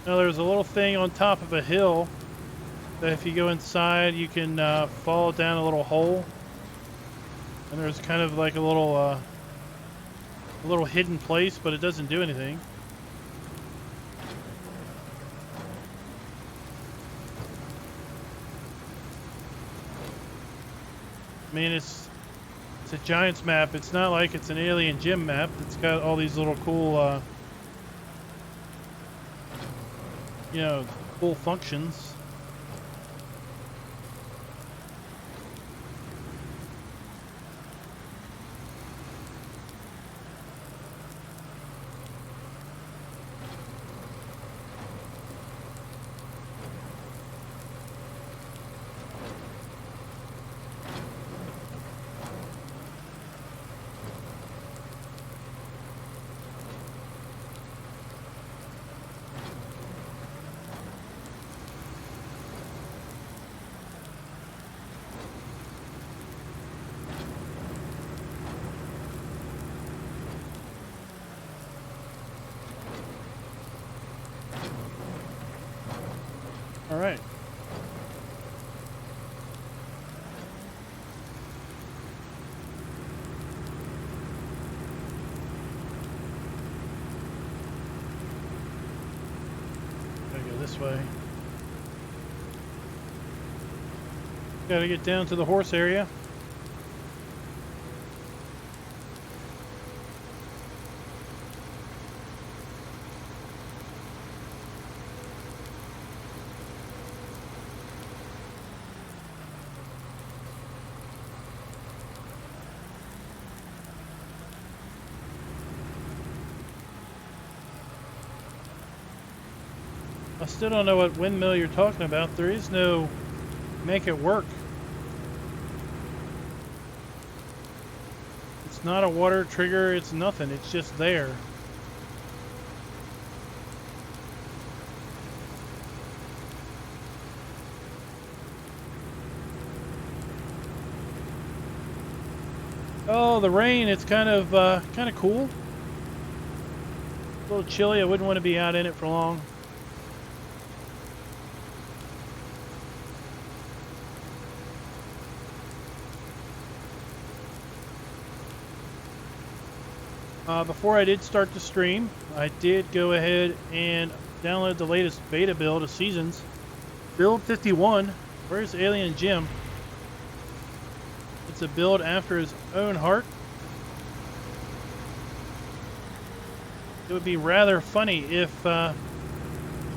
Now there's a little thing on top of a hill that if you go inside you can fall down a little hole, and there's kind of like a little hidden place, but it doesn't do anything. I mean, it's a Giants map. It's not like it's an alien gym map. It's got all these little cool you know, cool functions. All right. Gotta go this way. Gotta get down to the horse area. I still don't know what windmill you're talking about. There is no make it work. It's not a water trigger, it's nothing. It's just there. Oh, the rain, it's kind of cool. A little chilly. I wouldn't want to be out in it for long. Before I did start the stream, I did go ahead and download the latest beta build of Seasons. Build 51. Where's Alien Jim? It's a build after his own heart. It would be rather funny if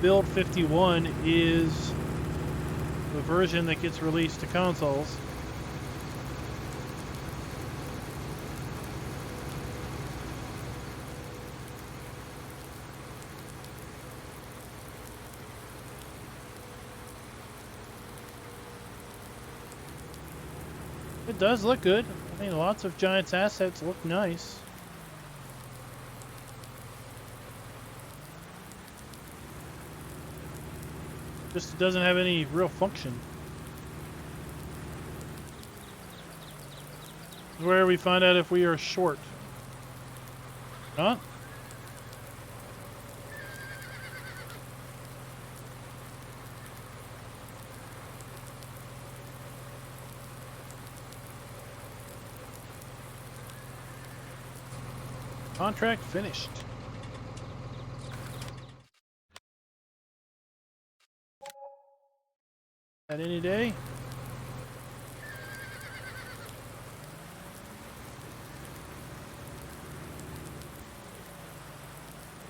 Build 51 is the version that gets released to consoles. It does look good. I mean, lots of Giants assets look nice. Just doesn't have any real function. This is where we find out if we are short. Huh? Contract finished. At any day.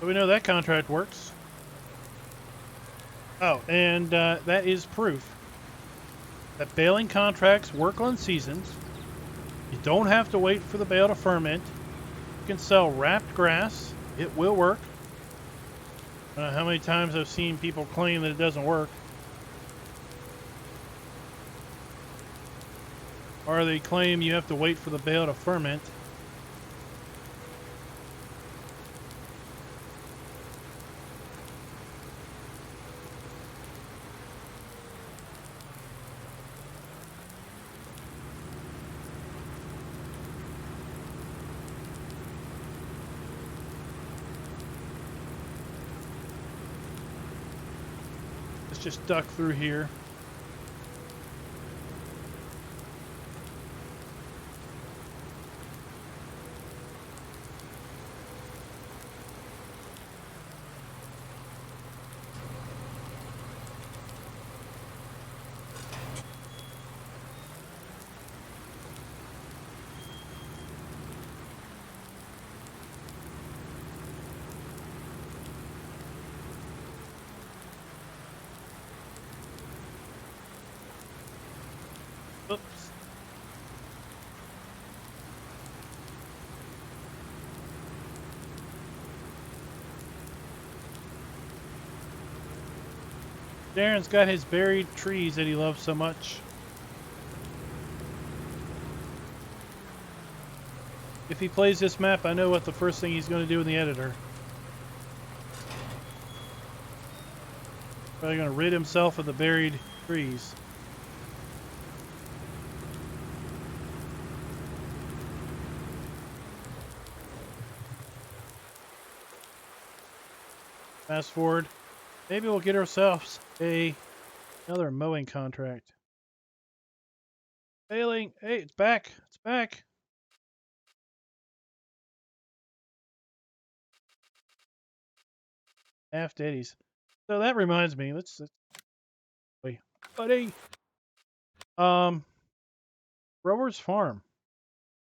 So we know that contract works. Oh, and that is proof that baling contracts work on seasons. You don't have to wait for the bale to ferment. You can sell wrapped grass. It will work. I don't know how many times I've seen people claim that it doesn't work. Or they claim you have to wait for the bale to ferment. Let's just duck through here. Oops. Darren's got his buried trees that he loves so much. If he plays this map, I know what the first thing he's going to do in the editor. Probably going to rid himself of the buried trees. Fast forward. Maybe we'll get ourselves a Another mowing contract. Failing. Hey, it's back. It's back. Half daddies. So that reminds me. Let's wait, buddy. Grower's Farm.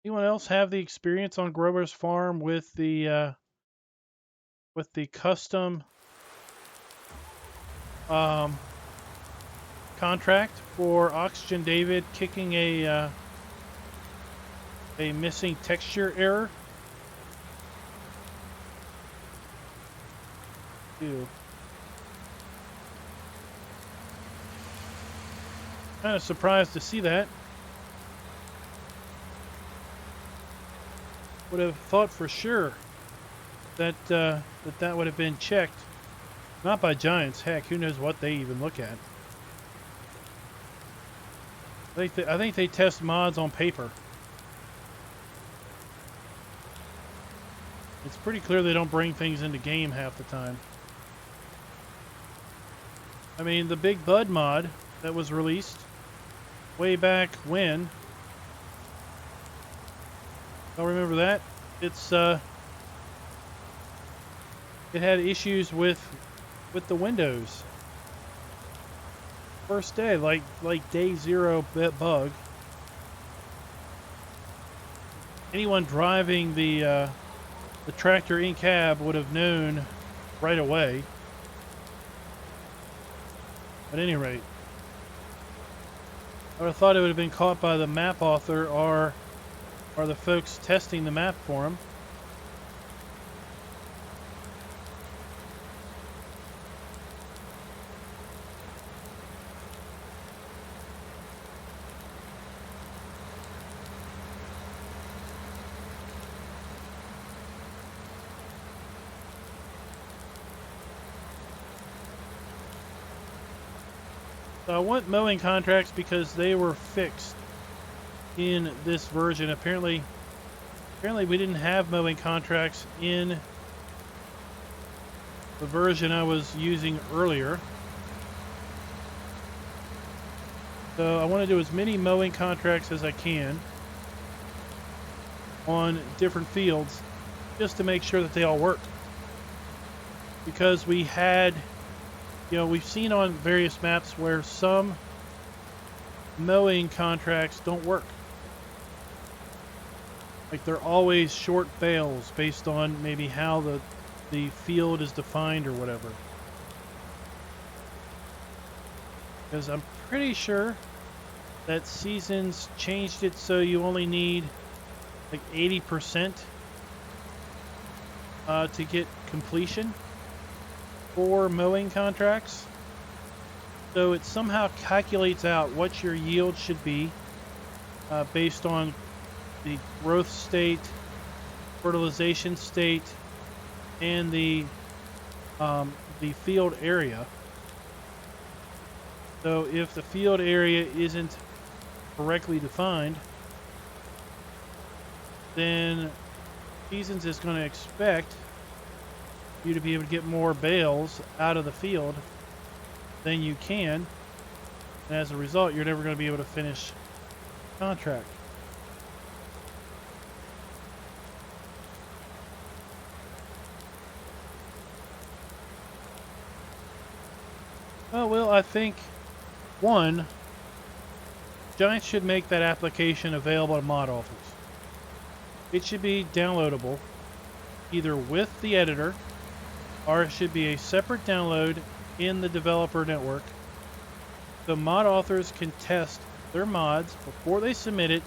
Anyone else have the experience on Grower's Farm with the custom contract for Oxygen David kicking a missing texture error? Ew. Kind of surprised to see that. Would have thought for sure that that would have been checked. Not by Giants. Heck, who knows what they even look at. I think they test mods on paper. It's pretty clear they don't bring things into game half the time. I mean, the Big Bud mod that was released way back when. Don't remember that? It's it had issues with the Windows. First day, like day 0 bug. Anyone driving the tractor in cab would have known right away. At any rate, I would have thought it would have been caught by the map author or the folks testing the map for him. So I want mowing contracts because they were fixed in this version. Apparently we didn't have mowing contracts in the version I was using earlier. So I want to do as many mowing contracts as I can on different fields just to make sure that they all work. Because we had, we've seen on various maps where some mowing contracts don't work. Like they're always short bales based on maybe how the field is defined or whatever. Because I'm pretty sure that Seasons changed it so you only need like 80% to get completion for mowing contracts. So it somehow calculates out what your yield should be based on the growth state, fertilization state, and the field area. So if the field area isn't correctly defined, then Seasons is going to expect you to be able to get more bales out of the field than you can, and as a result, you're never going to be able to finish the contract. Oh, well, I think, one, Giants should make that application available to mod authors. It should be downloadable, either with the editor, or it should be a separate download in the developer network. So mod authors can test their mods before they submit it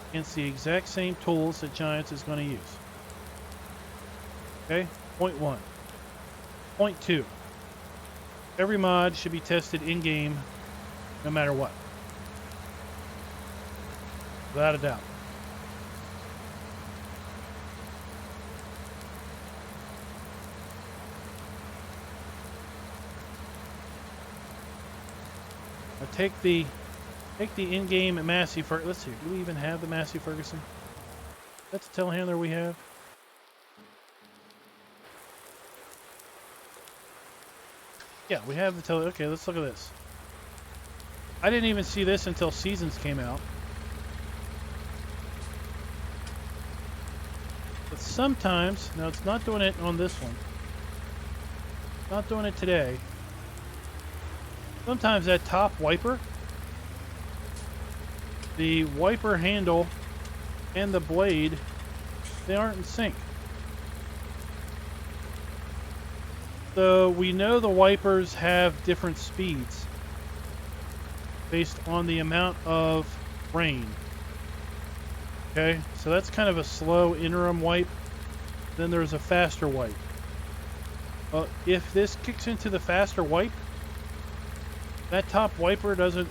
against the exact same tools that Giants is going to use. Okay, point 1. Point 2. Every mod should be tested in-game, no matter what. Without a doubt. Now take the in-game Massey Ferguson. Let's see, do we even have the Massey Ferguson? That's a telehandler we have. Yeah, we have the okay, let's look at this. I didn't even see this until Seasons came out. But sometimes, now it's not doing it on this one. Not doing it today. Sometimes that top wiper, the wiper handle and the blade, they aren't in sync. So we know the wipers have different speeds based on the amount of rain. Okay, so that's kind of a slow interim wipe. Then there's a faster wipe. If this kicks into the faster wipe, that top wiper doesn't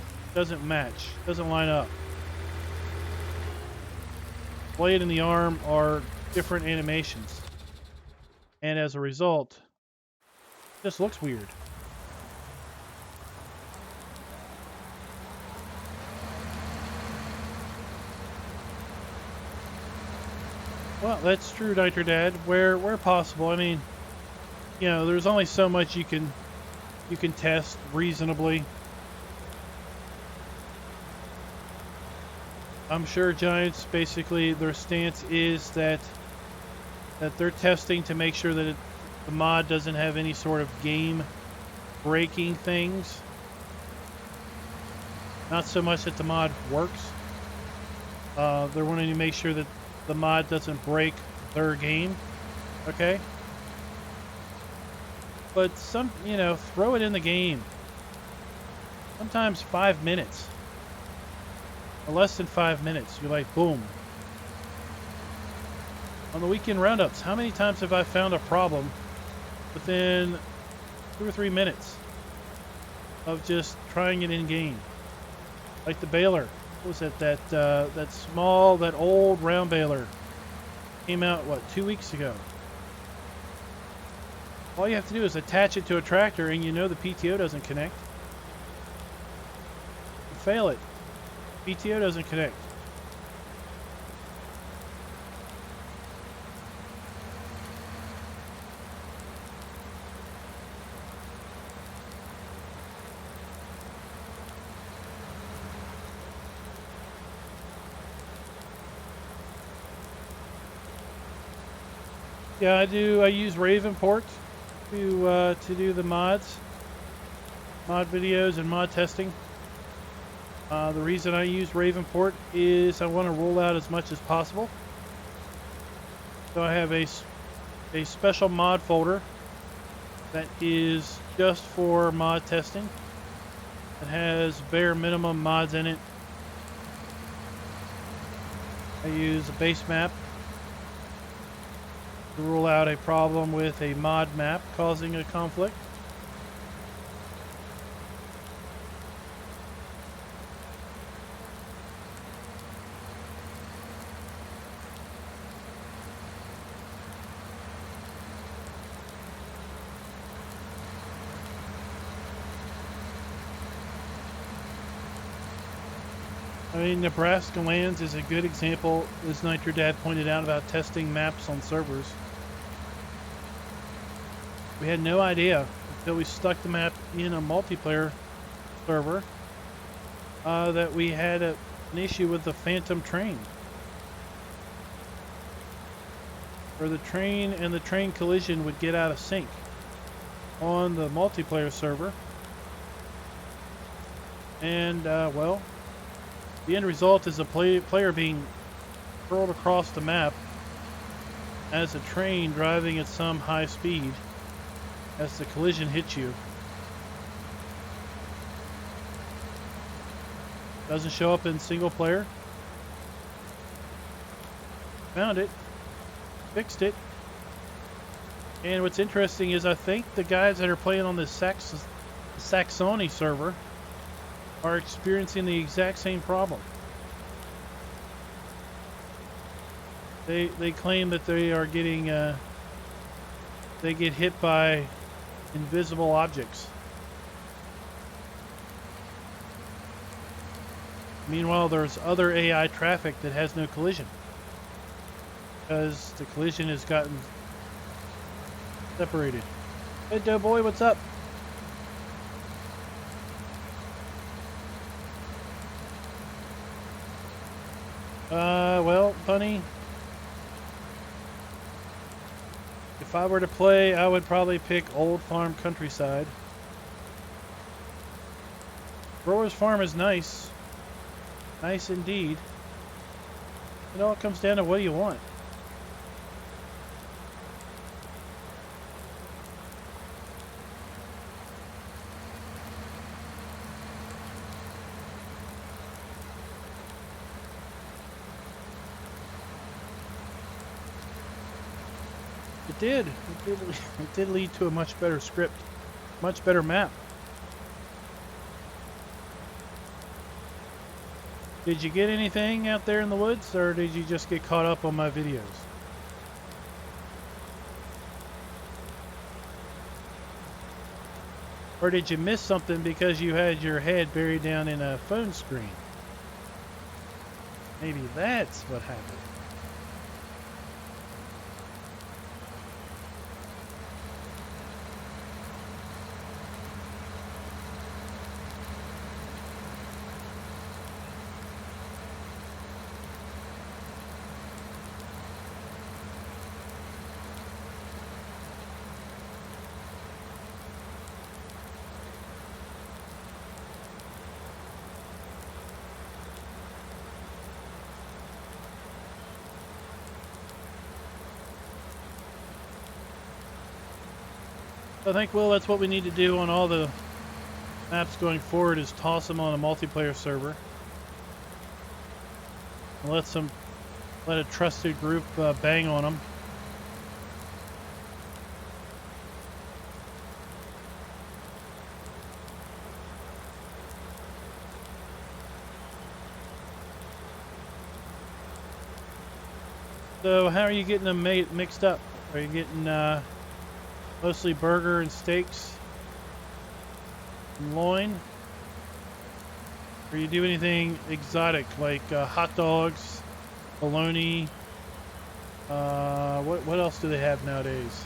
match, doesn't line up. Blade and the arm are different animations, and as a result, it just looks weird. Well, that's true, Nitrodad. Where possible. I mean, you know, there's only so much you can test reasonably. I'm sure Giants, basically their stance is that they're testing to make sure that the mod doesn't have any sort of game breaking things. Not so much that the mod works. They're wanting to make sure that the mod doesn't break their game. Okay? But you know, throw it in the game. Sometimes 5 minutes. Or less than 5 minutes. You're like, boom. On the weekend roundups, how many times have I found a problem within 2 or 3 minutes of just trying it in game? Like the baler. What was it? That old round baler came out, what, 2 weeks ago? All you have to do is attach it to a tractor and you know the PTO doesn't connect. You fail it. PTO doesn't connect. Yeah, I do. I use Ravin port to do the mod videos and mod testing. The reason I use Ravin port is I want to roll out as much as possible. So I have a special mod folder that is just for mod testing. It has bare minimum mods in it. I use a base map to rule out a problem with a mod map causing a conflict. I mean, Nebraska Lands is a good example, as Nitrodad pointed out, about testing maps on servers. We had no idea until we stuck the map in a multiplayer server that we had an issue with the phantom train. Where the train and the train collision would get out of sync on the multiplayer server. And, well, the end result is a player being hurled across the map as a train driving at some high speed as the collision hits you. Doesn't show up in single player. Found it. Fixed it. And what's interesting is I think the guys that are playing on this Saxony server are experiencing the exact same problem. They claim that they are getting they get hit by invisible objects. Meanwhile, there's other AI traffic that has no collision because the collision has gotten separated. Hey, Doughboy, what's up? Well, Bunny, if I were to play, I would probably pick Old Farm Countryside. Grower's Farm is nice. Nice indeed. It all comes down to what do you want. It did. It did lead to a much better script, much better map. Did you get anything out there in the woods, or did you just get caught up on my videos? Or did you miss something because you had your head buried down in a phone screen? Maybe that's what happened. I think, Will, that's what we need to do on all the maps going forward, is toss them on a multiplayer server. And let a trusted group bang on them. So how are you getting them mixed up? Are you getting mostly burger and steaks and loin? Or you do anything exotic like hot dogs, bologna? What else do they have nowadays?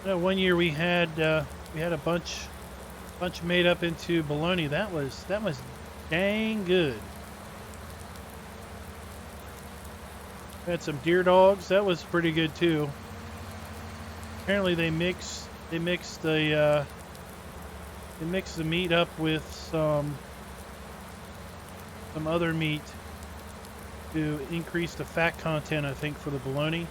One year we had a bunch made up into bologna. That was dang good. We had some deer dogs. That was pretty good too. Apparently they mix the meat up with some other meat to increase the fat content, I think, for the bologna.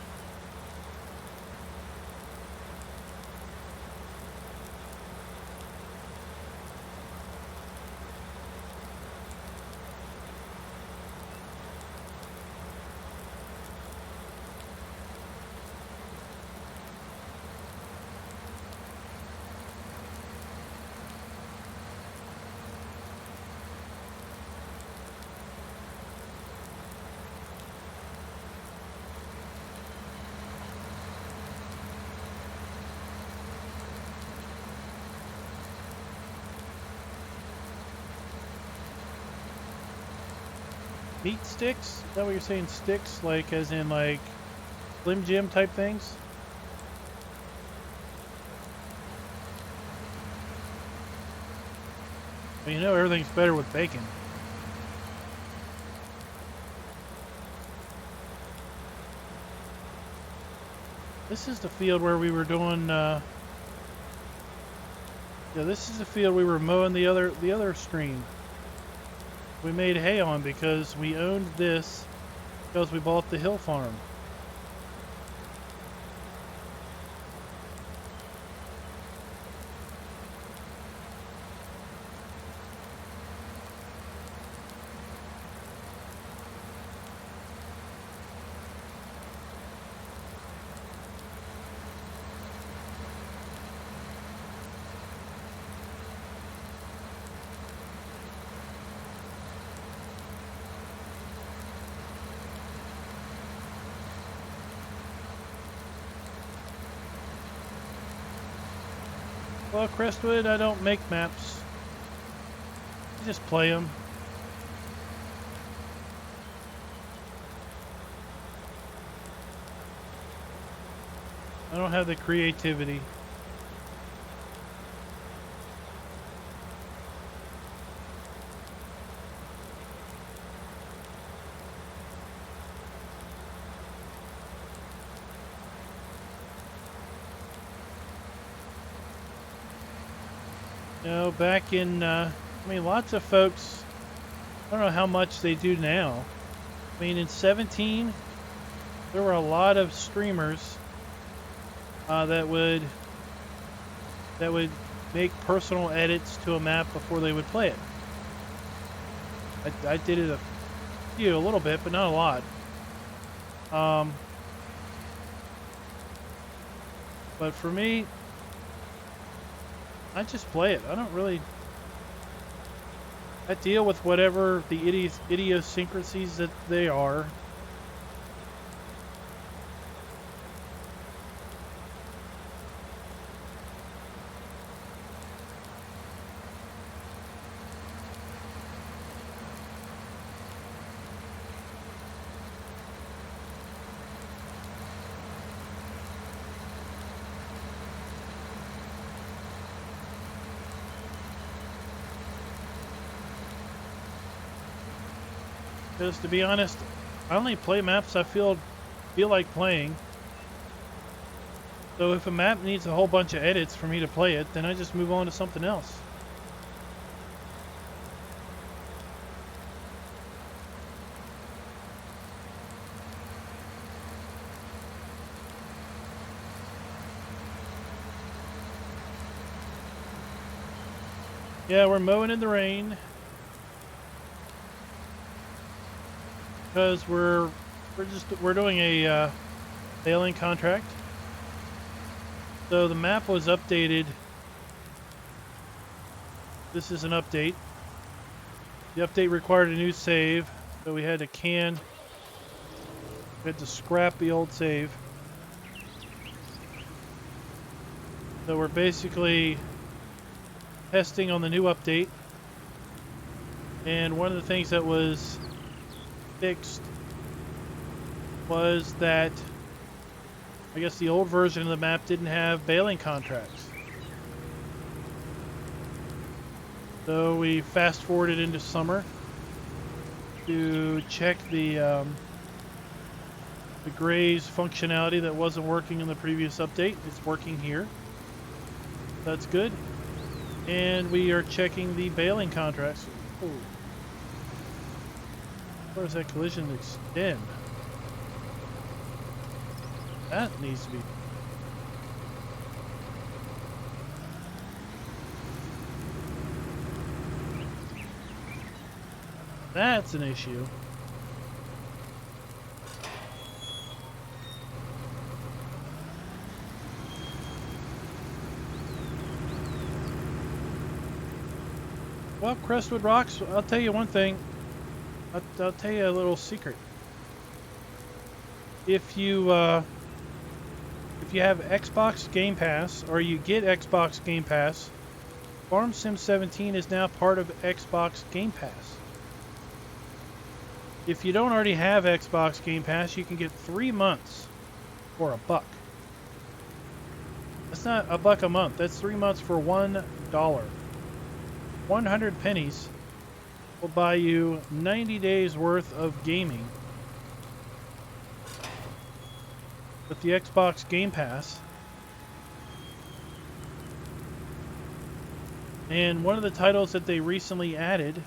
Meat sticks? Is that what you're saying? Sticks? Like, as in, like, Slim Jim type things? Well, you know everything's better with bacon. This is the field where we were doing, yeah, this is the field we were mowing the other stream. We made hay on because we owned this because we bought the hill farm. Well, Crestwood, I don't make maps. I just play them. I don't have the creativity. You know, back in, I mean, lots of folks, I don't know how much they do now. I mean, in 17, there were a lot of streamers that would make personal edits to a map before they would play it. I did it a little bit, but not a lot. But for me, I just play it. I don't really. I deal with whatever the idiosyncrasies that they are. Because to be honest, I only play maps I feel like playing. So if a map needs a whole bunch of edits for me to play it, then I just move on to something else. Yeah, we're mowing in the rain. Because we're doing a baling contract. So the map was updated. This is an update. The update required a new save, so we had to scrap the old save. So we're basically testing on the new update. And one of the things that was fixed was that I guess the old version of the map didn't have baling contracts. So we fast forwarded into summer to check the Gray's functionality that wasn't working in the previous update. It's working here. That's good. And we are checking the baling contracts. Ooh. Where does that collision extend? That needs to be. That's an issue. Well, Crestwood Rocks, I'll tell you one thing. I'll tell you a little secret. If you have Xbox Game Pass, or you get Xbox Game Pass, Farm Sim 17 is now part of Xbox Game Pass. If you don't already have Xbox Game Pass, you can get 3 months for $1. That's not $1 a month. That's 3 months for $1. 100 pennies will buy you 90 days worth of gaming with the Xbox Game Pass. And one of the titles that they recently added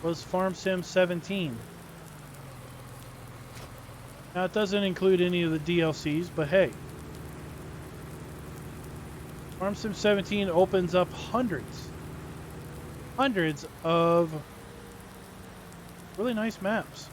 was Farm Sim 17. Now it doesn't include any of the DLCs, but hey, Farm Sim 17 opens up hundreds of really nice maps.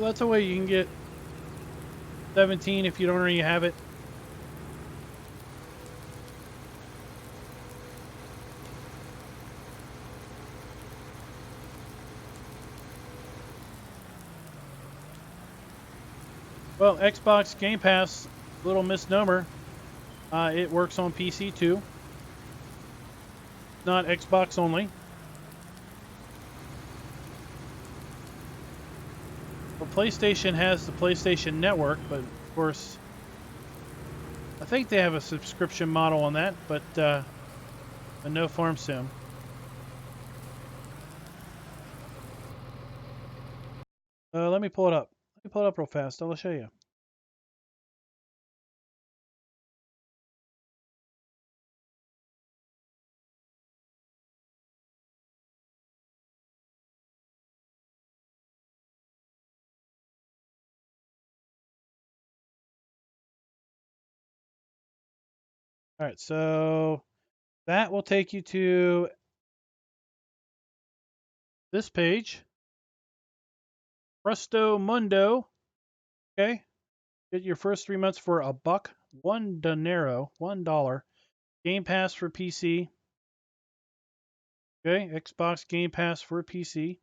that's a way you can get 17 if you don't already have it. Well, Xbox Game Pass, little misnomer. It works on PC too. Not Xbox only. Well, PlayStation has the PlayStation Network, but of course, I think they have a subscription model on that, but no farm sim. Let me pull it up. Let me pull it up real fast. I'll show you. All right, so that will take you to this page. Presto Mundo. Okay. Get your first 3 months for $1, $1. Game Pass for PC. Okay, Xbox Game Pass for PC.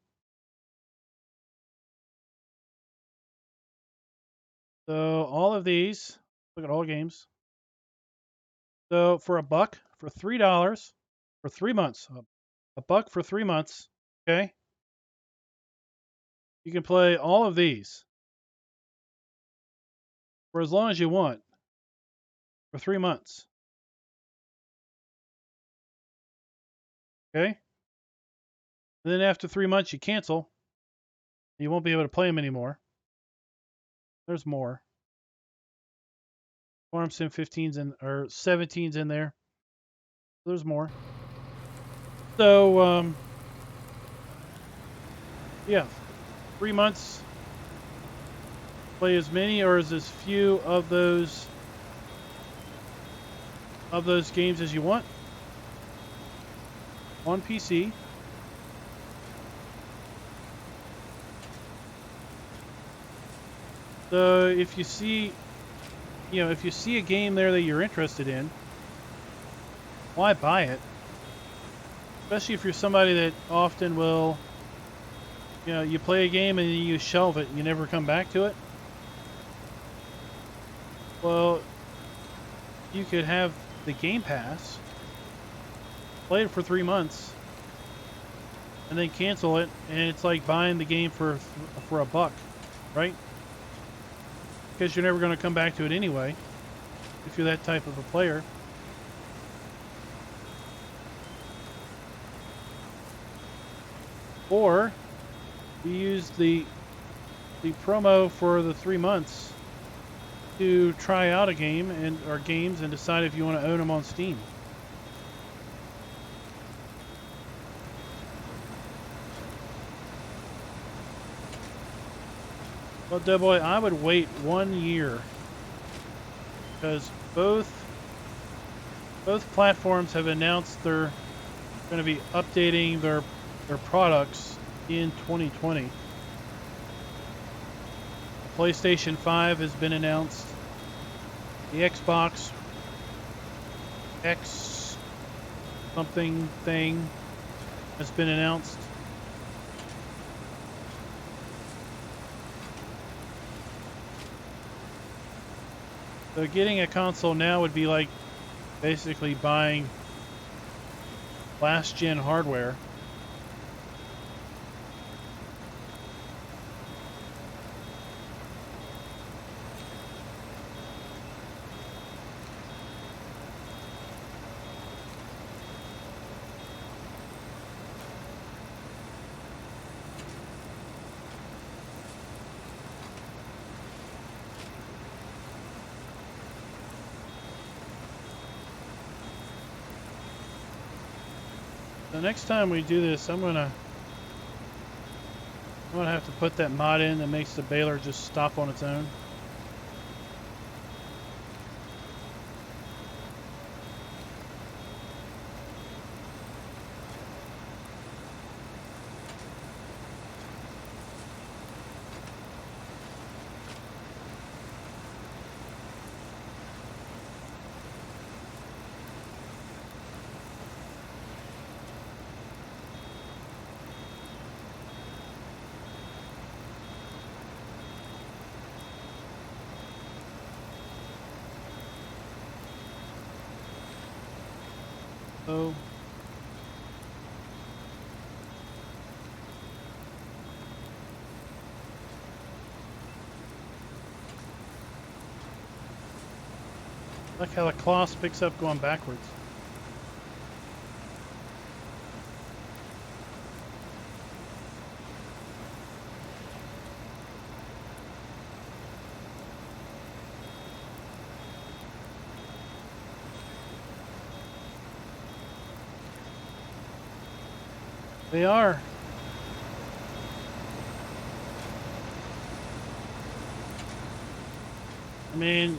So all of these, look at all games. So for $1, for $3, for 3 months, $1 for 3 months. Okay, you can play all of these for as long as you want for 3 months. Okay, and then after 3 months, you cancel. You won't be able to play them anymore. There's more. Farm Sim 15's or 17's in there. There's more. So yeah, 3 months. Play as many or as few of those games as you want on PC. So if you see, if you see a game there that you're interested in, why buy it? Especially if you're somebody that often will, you play a game and you shelve it and you never come back to it. Well, you could have the Game Pass, play it for 3 months, and then cancel it, and it's like buying the game for $1, right? Because you're never going to come back to it anyway, if you're that type of a player. Or you use the promo for the 3 months to try out a game or games and decide if you want to own them on Steam. Well, Doughboy, I would wait 1 year because both platforms have announced they're going to be updating their products in 2020. PlayStation 5 has been announced. The Xbox X something thing has been announced. So getting a console now would be like basically buying last gen hardware. The next time we do this, I'm gonna have to put that mod in that makes the baler just stop on its own. So look how the cloth picks up going backwards. They are. I mean,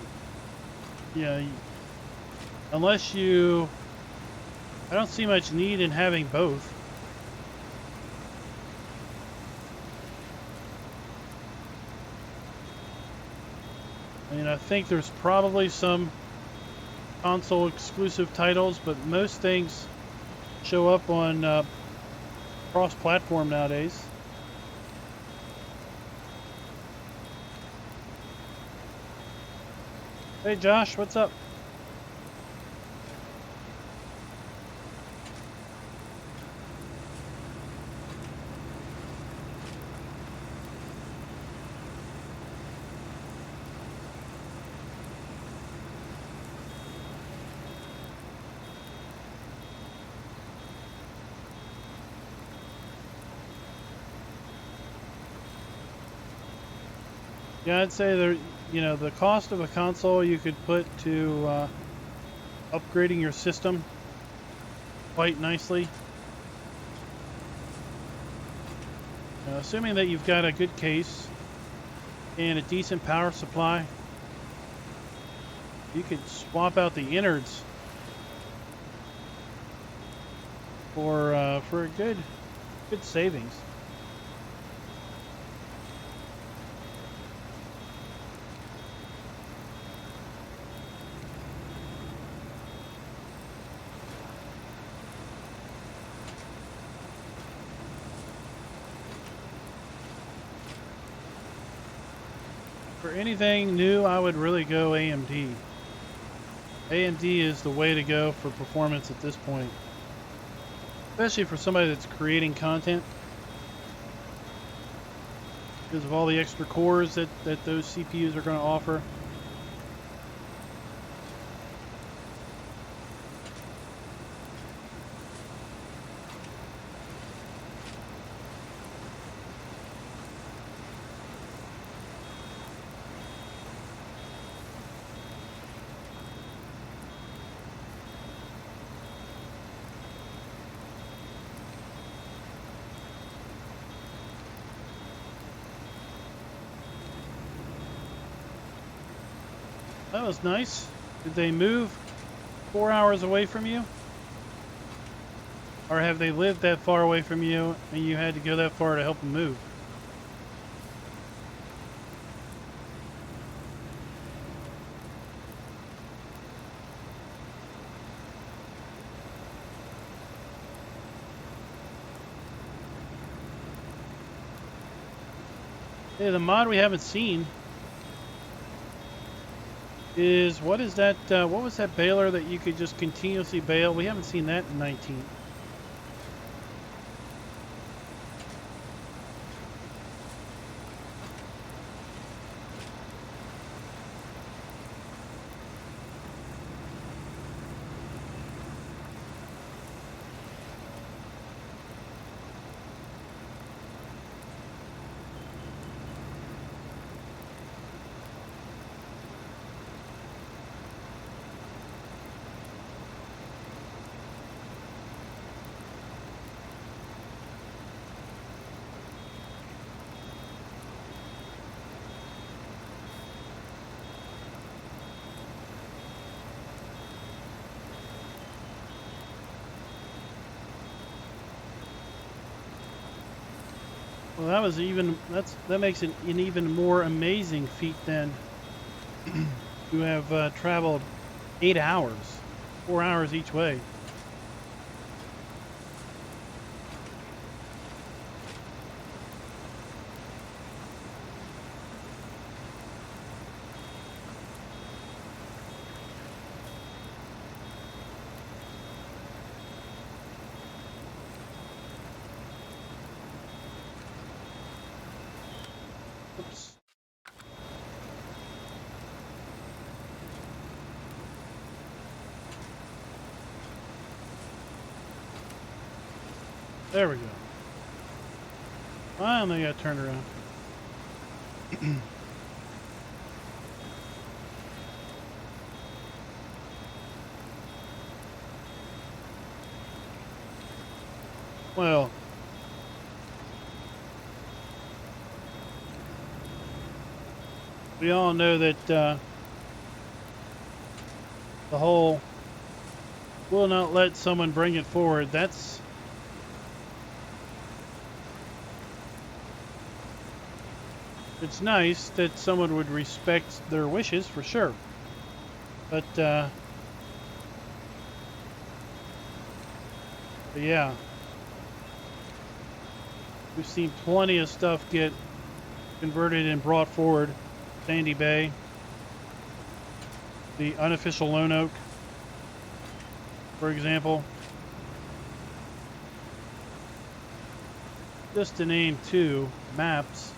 yeah, unless you, I don't see much need in having both. I mean, I think there's probably some console exclusive titles, but most things show up on cross-platform nowadays. Hey Josh, what's up? Yeah, I'd say there, you know, the cost of a console you could put to upgrading your system quite nicely. Assuming that you've got a good case and a decent power supply, you could swap out the innards for a good savings. For anything new, I would really go AMD. AMD is the way to go for performance at this point. Especially for somebody that's creating content. Because of all the extra cores that those CPUs are going to offer. That was nice. Did they move 4 hours away from you? Or have they lived that far away from you and you had to go that far to help them move? Hey, the mod we haven't seen is, what is that, what was that baler that you could just continuously bale? We haven't seen that in 19. Well, that was even, that makes it an even more amazing feat then. You have traveled 8 hours, 4 hours each way. There we go. Finally got turned around. Well, we all know that the whole will not let someone bring it forward. It's nice that someone would respect their wishes, for sure. But yeah, we've seen plenty of stuff get converted and brought forward. Sandy Bay, the unofficial lone oak, for example. Just to name two maps.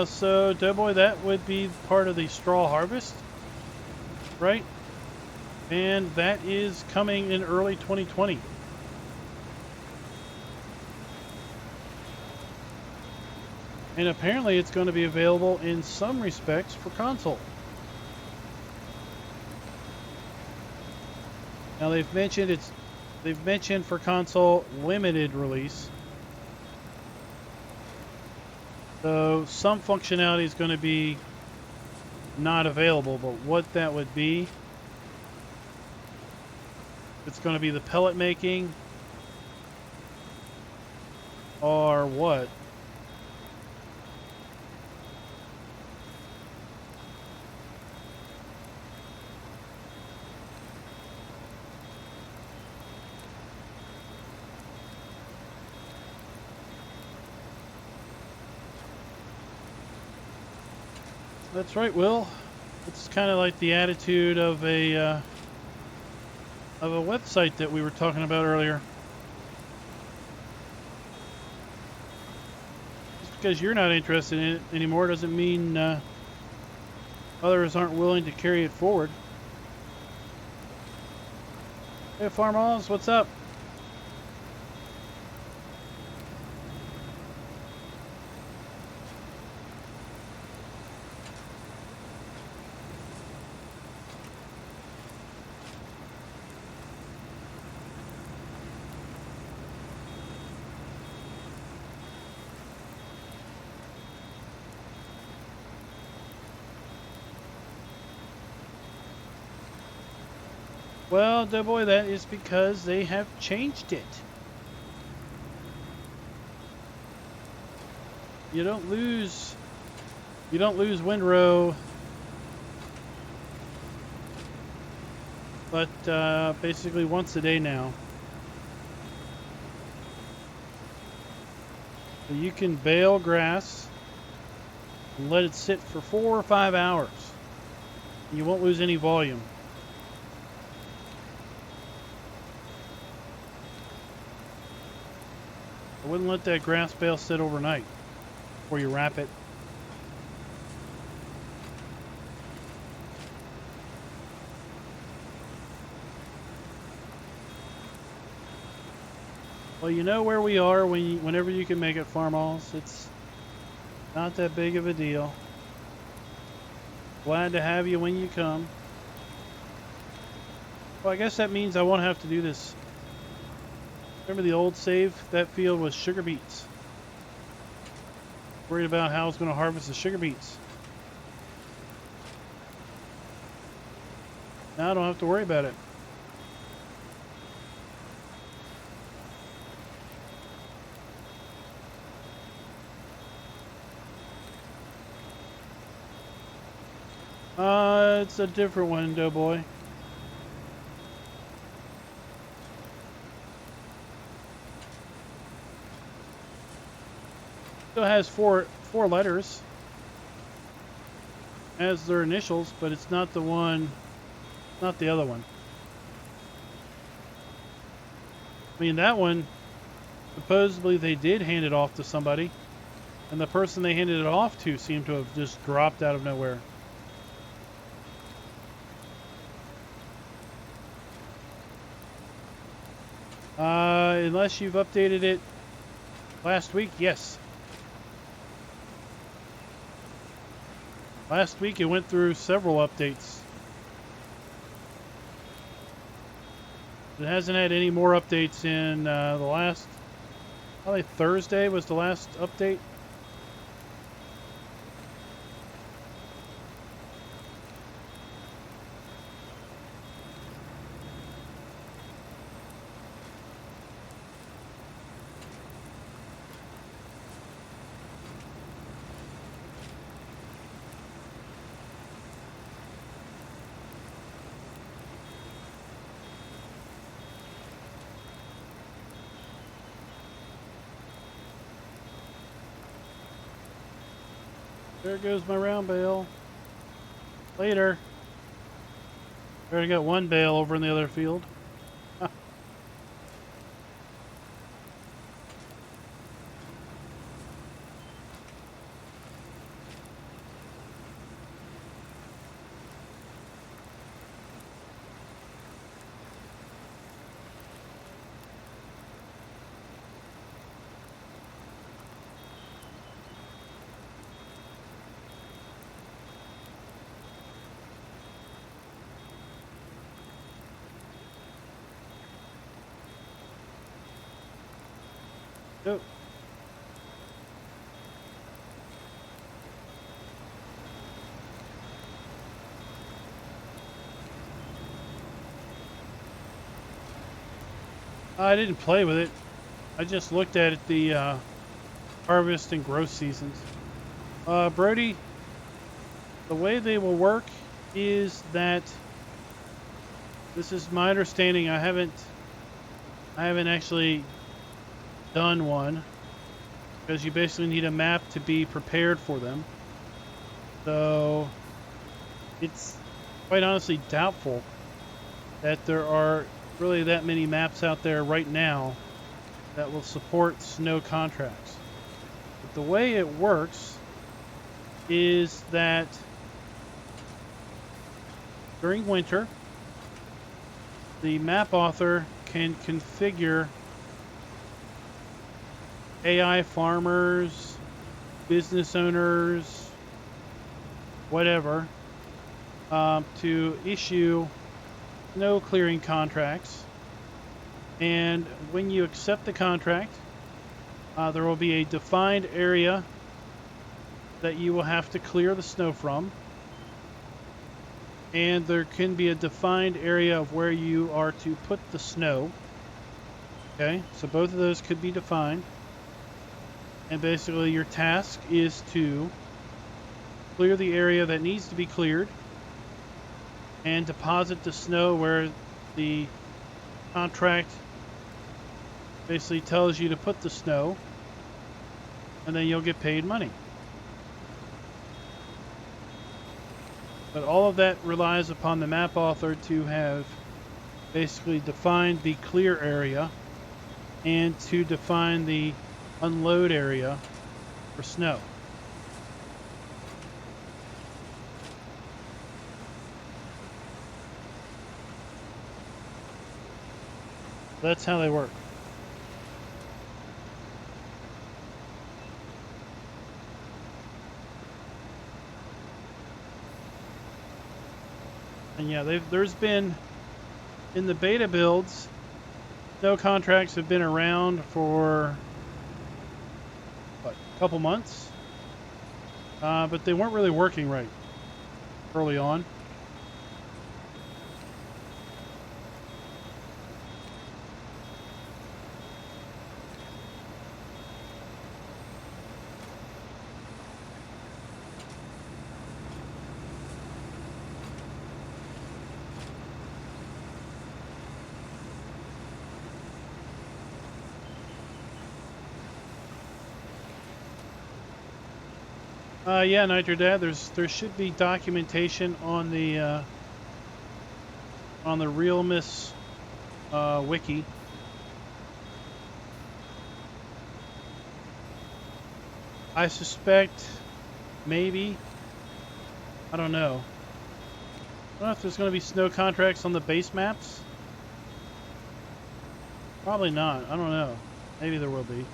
So Doughboy, that would be part of the straw harvest, right? And that is coming in early 2020. And apparently it's going to be available in some respects for console. Now they've mentioned for console limited release. So some functionality is going to be not available, but what that would be, it's going to be the pellet making or what? That's right, Will. It's kind of like the attitude of a website that we were talking about earlier. Just because you're not interested in it anymore doesn't mean others aren't willing to carry it forward. Hey, Farm Oz, what's up? Well, Doughboy, that is because they have changed it. You don't lose windrow, but basically once a day now. So you can bale grass and let it sit for 4 or 5 hours. You won't lose any volume. I wouldn't let that grass bale sit overnight before you wrap it. Well, you know where we are whenever you can make it, Farmals. It's not that big of a deal. Glad to have you when you come. Well, I guess that means I won't have to do this. Remember the old save? That field was sugar beets. Worried about how I was going to harvest the sugar beets. Now I don't have to worry about it. It's a different one, Doughboy. Still has four letters as their initials, but it's not the one, not the other one. I mean, that one, supposedly they did hand it off to somebody, and the person they handed it off to seemed to have just dropped out of nowhere. Unless you've updated it last week, yes. Last week it went through several updates. It hasn't had any more updates in the last, probably Thursday was the last update. There goes my round bale. Later. I already got one bale over in the other field. Go. I didn't play with it. I just looked at it the harvest and growth seasons. Brody, the way they will work is that, this is my understanding, I haven't actually done one, because you basically need a map to be prepared for them. So it's quite honestly doubtful that there are really that many maps out there right now that will support snow contracts. But the way it works is that during winter, the map author can configure AI farmers, business owners, whatever, to issue snow clearing contracts. And when you accept the contract, there will be a defined area that you will have to clear the snow from. And there can be a defined area of where you are to put the snow. Okay, so both of those could be defined. And basically your task is to clear the area that needs to be cleared and deposit the snow where the contract basically tells you to put the snow, and then you'll get paid money. But all of that relies upon the map author to have basically defined the clear area and to define the unload area for snow. That's how they work. And yeah, there's been, in the beta builds, snow contracts have been around for what, a couple months, but they weren't really working right early on. Yeah, Nitro Dad, there should be documentation on the Realmus wiki I suspect maybe, I don't know. I don't know if there's going to be snow contracts on the base maps. Probably not. I don't know. Maybe there will be.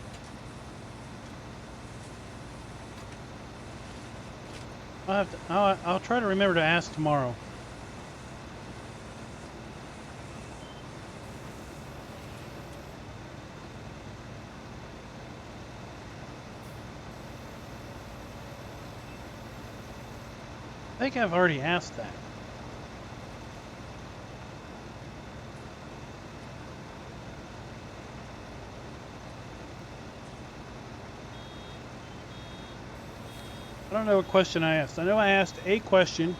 I'll try to remember to ask tomorrow. I think I've already asked that. I don't know what question I asked. I know I asked a question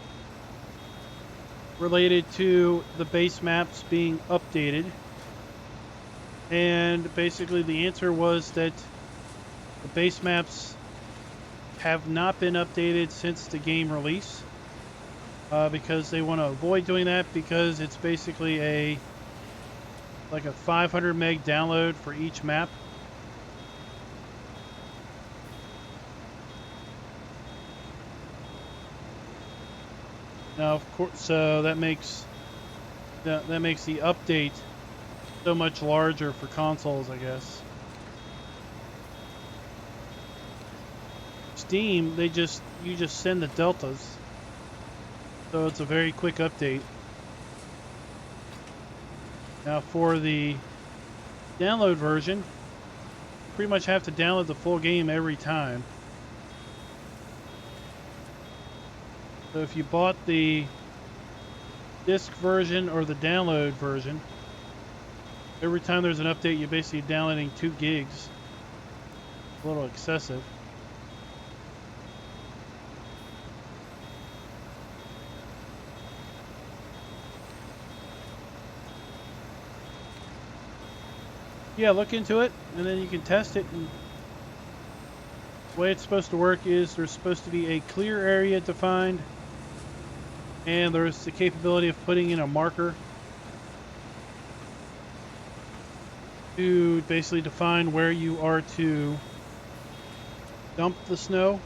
related to the base maps being updated. And basically the answer was that the base maps have not been updated since the game release. Because they want to avoid doing that because it's basically like a 500 meg download for each map. Now, of course, so that makes the update so much larger for consoles, I guess. Steam, you just send the deltas, so it's a very quick update. Now, for the download version, you pretty much have to download the full game every time. So if you bought the disc version or the download version, every time there's an update, you're basically downloading 2 gigs. A little excessive. Yeah, look into it, and then you can test it. And the way it's supposed to work is there's supposed to be a clear area defined, and there's the capability of putting in a marker to basically define where you are to dump the snow.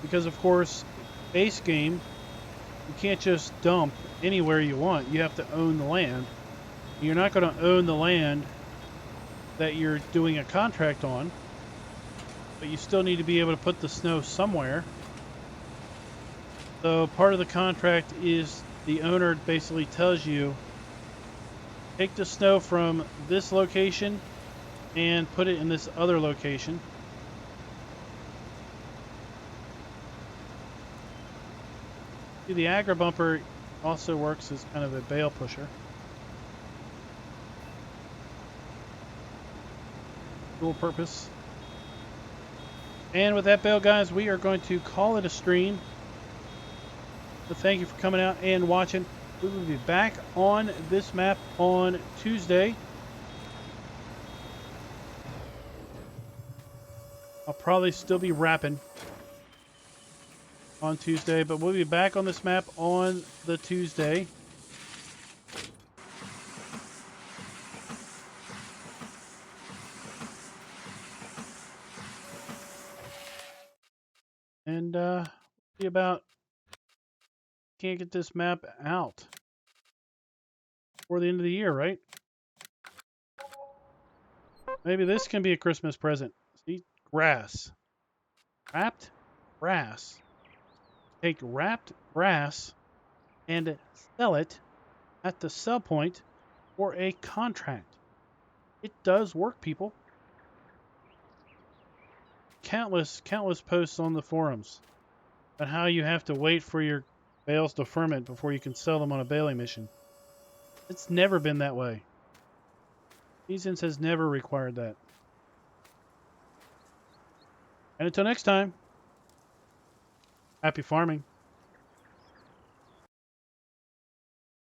Because of course, base game, you can't just dump anywhere you want. You have to own the land. You're not going to own the land that you're doing a contract on, but you still need to be able to put the snow somewhere. So part of the contract is the owner basically tells you, take the snow from this location and put it in this other location. See, the agri bumper also works as kind of a bale pusher. Dual purpose. And with that bale, guys, we are going to call it a stream. So thank you for coming out and watching. We will be back on this map on Tuesday. I'll probably still be rapping on Tuesday, but we'll be back on this map on the Tuesday. And see about, can't get this map out before the end of the year, right? Maybe this can be a Christmas present. See, grass. Wrapped grass. Take wrapped grass and sell it at the sell point for a contract. It does work, people. Countless posts on the forums on how you have to wait for your bales to ferment before you can sell them on a baling mission. It's never been that way. Seasons has never required that. And until next time, happy farming.